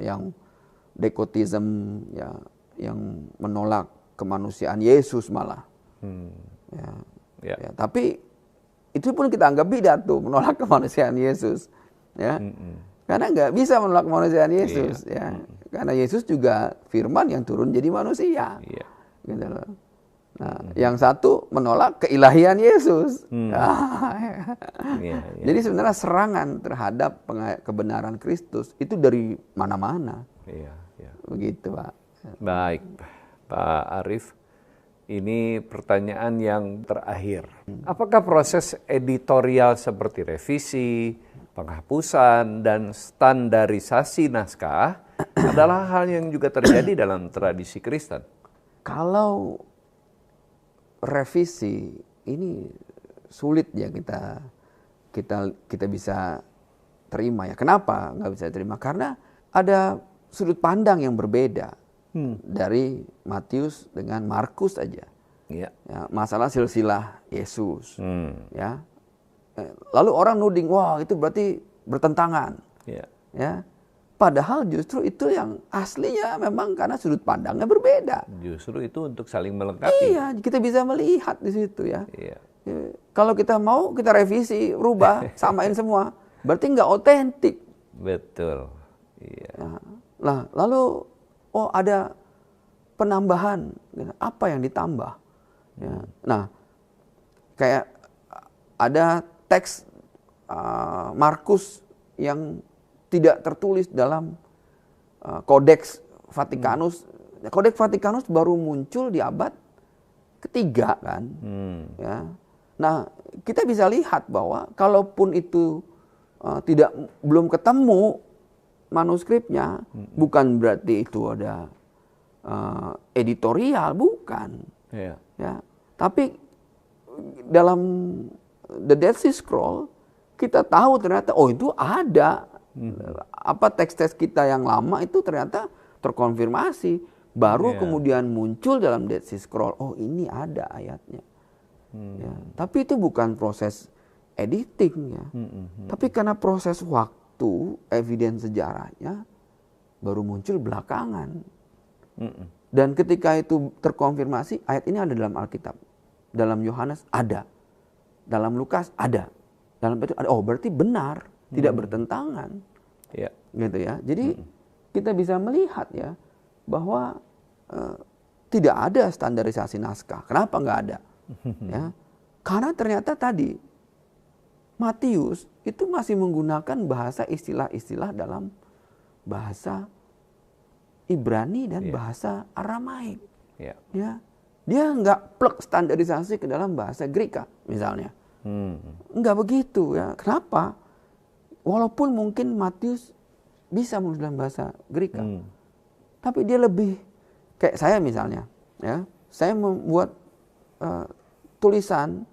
yang dekotism, ya, yang menolak kemanusiaan Yesus malah. Ya, tapi itu pun kita anggap bidat tuh, menolak kemanusiaan Yesus, ya. Karena nggak bisa menolak kemanusiaan Yesus, ya. Karena Yesus juga firman yang turun jadi manusia. Gitu loh. Nah, yang satu menolak keilahian Yesus. Jadi sebenarnya serangan terhadap kebenaran Kristus itu dari mana-mana. Begitu, Pak. Baik, Pak Arief. Ini pertanyaan yang terakhir. Apakah proses editorial seperti revisi, penghapusan, dan standarisasi naskah adalah hal yang juga terjadi dalam tradisi Kristen? Kalau revisi ini sulit ya kita bisa terima ya. Kenapa nggak bisa terima? Karena ada sudut pandang yang berbeda dari Matius dengan Markus aja. Ya, masalah silsilah Yesus. Ya. Lalu orang nuding, wah itu berarti bertentangan. Ya. Padahal justru itu yang aslinya memang karena sudut pandangnya berbeda. Justru itu untuk saling melengkapi. Iya, kita bisa melihat di situ ya. Kalau kita mau, kita revisi, rubah, samain semua. Berarti nggak otentik. Betul. Nah, lalu ada penambahan. Apa yang ditambah? Ya. Nah, kayak ada teks Markus yang tidak tertulis dalam Kodeks Vatikanus. Kodeks Vatikanus baru muncul di abad ketiga kan. Ya. Nah, kita bisa lihat bahwa kalaupun itu belum ketemu manuskripnya, bukan berarti itu ada editorial, bukan. Ya. Tapi dalam The Dead Sea Scroll kita tahu ternyata itu ada. Teks-teks kita yang lama itu ternyata terkonfirmasi. Baru kemudian muncul dalam Dead Sea Scroll, oh ini ada ayatnya. Ya, tapi itu bukan proses editing ya. Tapi karena proses waktu, evidence sejarahnya baru muncul belakangan. Dan ketika itu terkonfirmasi, ayat ini ada dalam Alkitab. Dalam Yohanes ada. Dalam Lukas ada. Dalam Petrus ada. Oh, berarti benar, tidak bertentangan. Ya. Gitu ya. Jadi kita bisa melihat ya bahwa tidak ada standarisasi naskah. Kenapa nggak ada? Ya. Karena ternyata tadi Matius itu masih menggunakan bahasa istilah-istilah dalam bahasa Ibrani dan bahasa Aramaik. Ya. Dia nggak plug standarisasi ke dalam bahasa Greka misalnya. Nggak begitu ya. Kenapa? Walaupun mungkin Matius bisa menulis dalam bahasa Greka. Tapi dia lebih kayak saya misalnya. Ya, saya membuat tulisan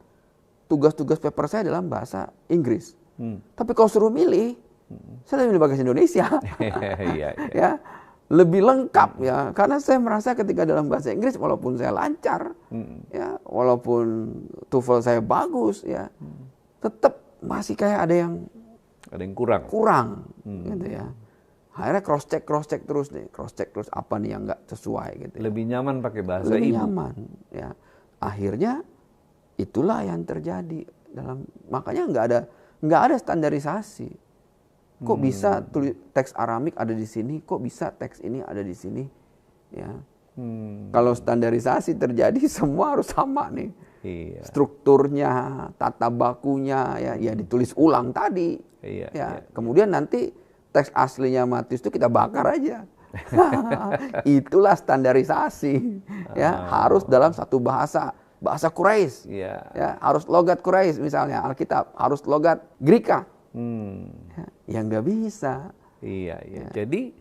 tugas-tugas paper saya dalam bahasa Inggris. Tapi kalau suruh milih, saya lebih milih bahasa Indonesia. Ya. Lebih lengkap ya, karena saya merasa ketika dalam bahasa Inggris walaupun saya lancar, ya, walaupun TOEFL saya bagus ya, tetap masih kayak ada yang kurang, gitu ya. Akhirnya cross check terus nih, terus apa nih yang nggak sesuai gitu. Ya. Lebih nyaman pakai bahasa Lebih ibu. nyaman, ya. Akhirnya itulah yang terjadi dalam, makanya nggak ada standarisasi. Kok bisa teks Aramik ada di sini? Kok bisa teks ini ada di sini? Ya. Kalau standarisasi terjadi semua harus sama nih. Iya. Strukturnya, tata bakunya, ya ditulis ulang tadi. Iya. Kemudian nanti teks aslinya Matius itu kita bakar aja. Itulah standarisasi. Ya, harus dalam satu bahasa Quraisy. Ya, harus logat Quraisy misalnya Alkitab, harus logat Greka. Ya nggak bisa. Iya. Jadi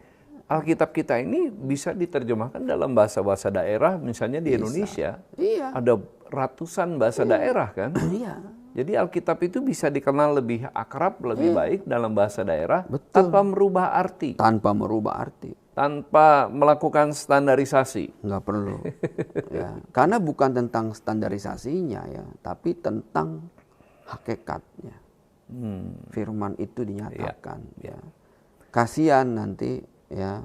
Alkitab kita ini bisa diterjemahkan dalam bahasa-bahasa daerah, misalnya di Indonesia. Iya. Ada ratusan bahasa daerah kan. Iya. Jadi Alkitab itu bisa dikenal lebih akrab, lebih baik dalam bahasa daerah. Betul. Tanpa merubah arti. Tanpa melakukan standarisasi. Nggak perlu. Ya. Karena bukan tentang standarisasinya ya, tapi tentang hakikatnya. Firman itu dinyatakan. Ya. Kasihan nanti ya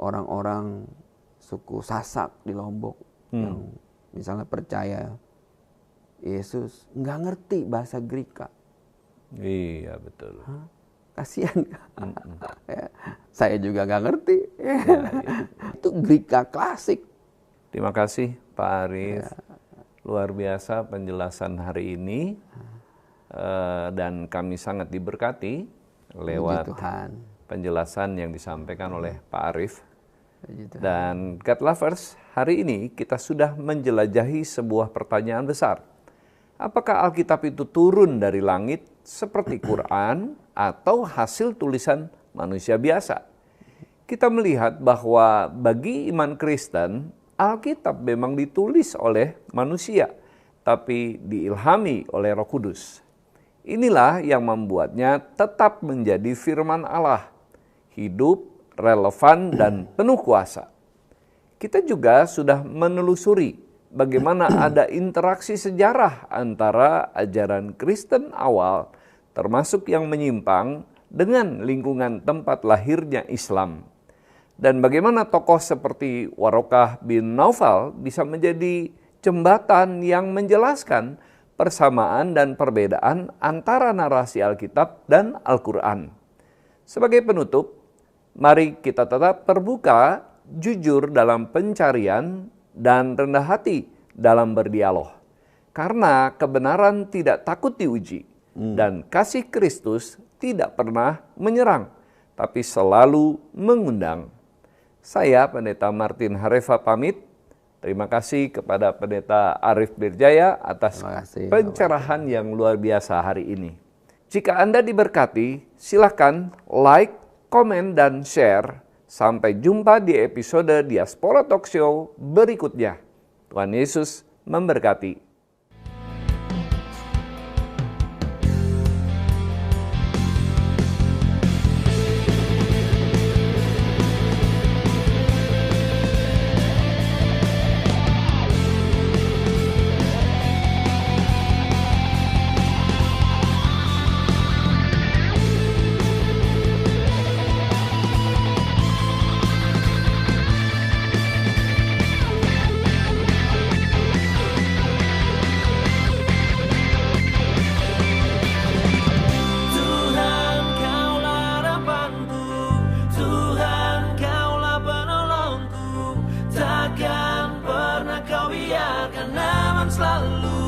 orang-orang suku Sasak di Lombok yang misalnya percaya Yesus nggak ngerti bahasa Greka. Iya betul. Kasihan. Ya. Saya juga nggak ngerti. Ya. Itu Greka klasik. Terima kasih Pak Arif. Luar biasa penjelasan hari ini. Dan kami sangat diberkati lewat penjelasan yang disampaikan oleh Pak Arif. Dan God Lovers, hari ini kita sudah menjelajahi sebuah pertanyaan besar. Apakah Alkitab itu turun dari langit seperti Quran atau hasil tulisan manusia biasa? Kita melihat bahwa bagi iman Kristen, Alkitab memang ditulis oleh manusia, tapi diilhami oleh Roh Kudus. Inilah yang membuatnya tetap menjadi firman Allah, hidup, relevan, dan penuh kuasa. Kita juga sudah menelusuri bagaimana ada interaksi sejarah antara ajaran Kristen awal, termasuk yang menyimpang, dengan lingkungan tempat lahirnya Islam. Dan bagaimana tokoh seperti Warokah bin Naufal bisa menjadi jembatan yang menjelaskan persamaan dan perbedaan antara narasi Alkitab dan Al-Quran. Sebagai penutup, mari kita tetap terbuka, jujur dalam pencarian, dan rendah hati dalam berdialog. Karena kebenaran tidak takut diuji, dan kasih Kristus tidak pernah menyerang, tapi selalu mengundang. Saya, Pendeta Martin Harefa, pamit. Terima kasih kepada Pendeta Arif Birjaya atas pencerahan yang luar biasa hari ini. Jika Anda diberkati, silakan like, komen, dan share. Sampai jumpa di episode Diaspora Talk Show berikutnya. Tuhan Yesus memberkati. biarkan aman selalu.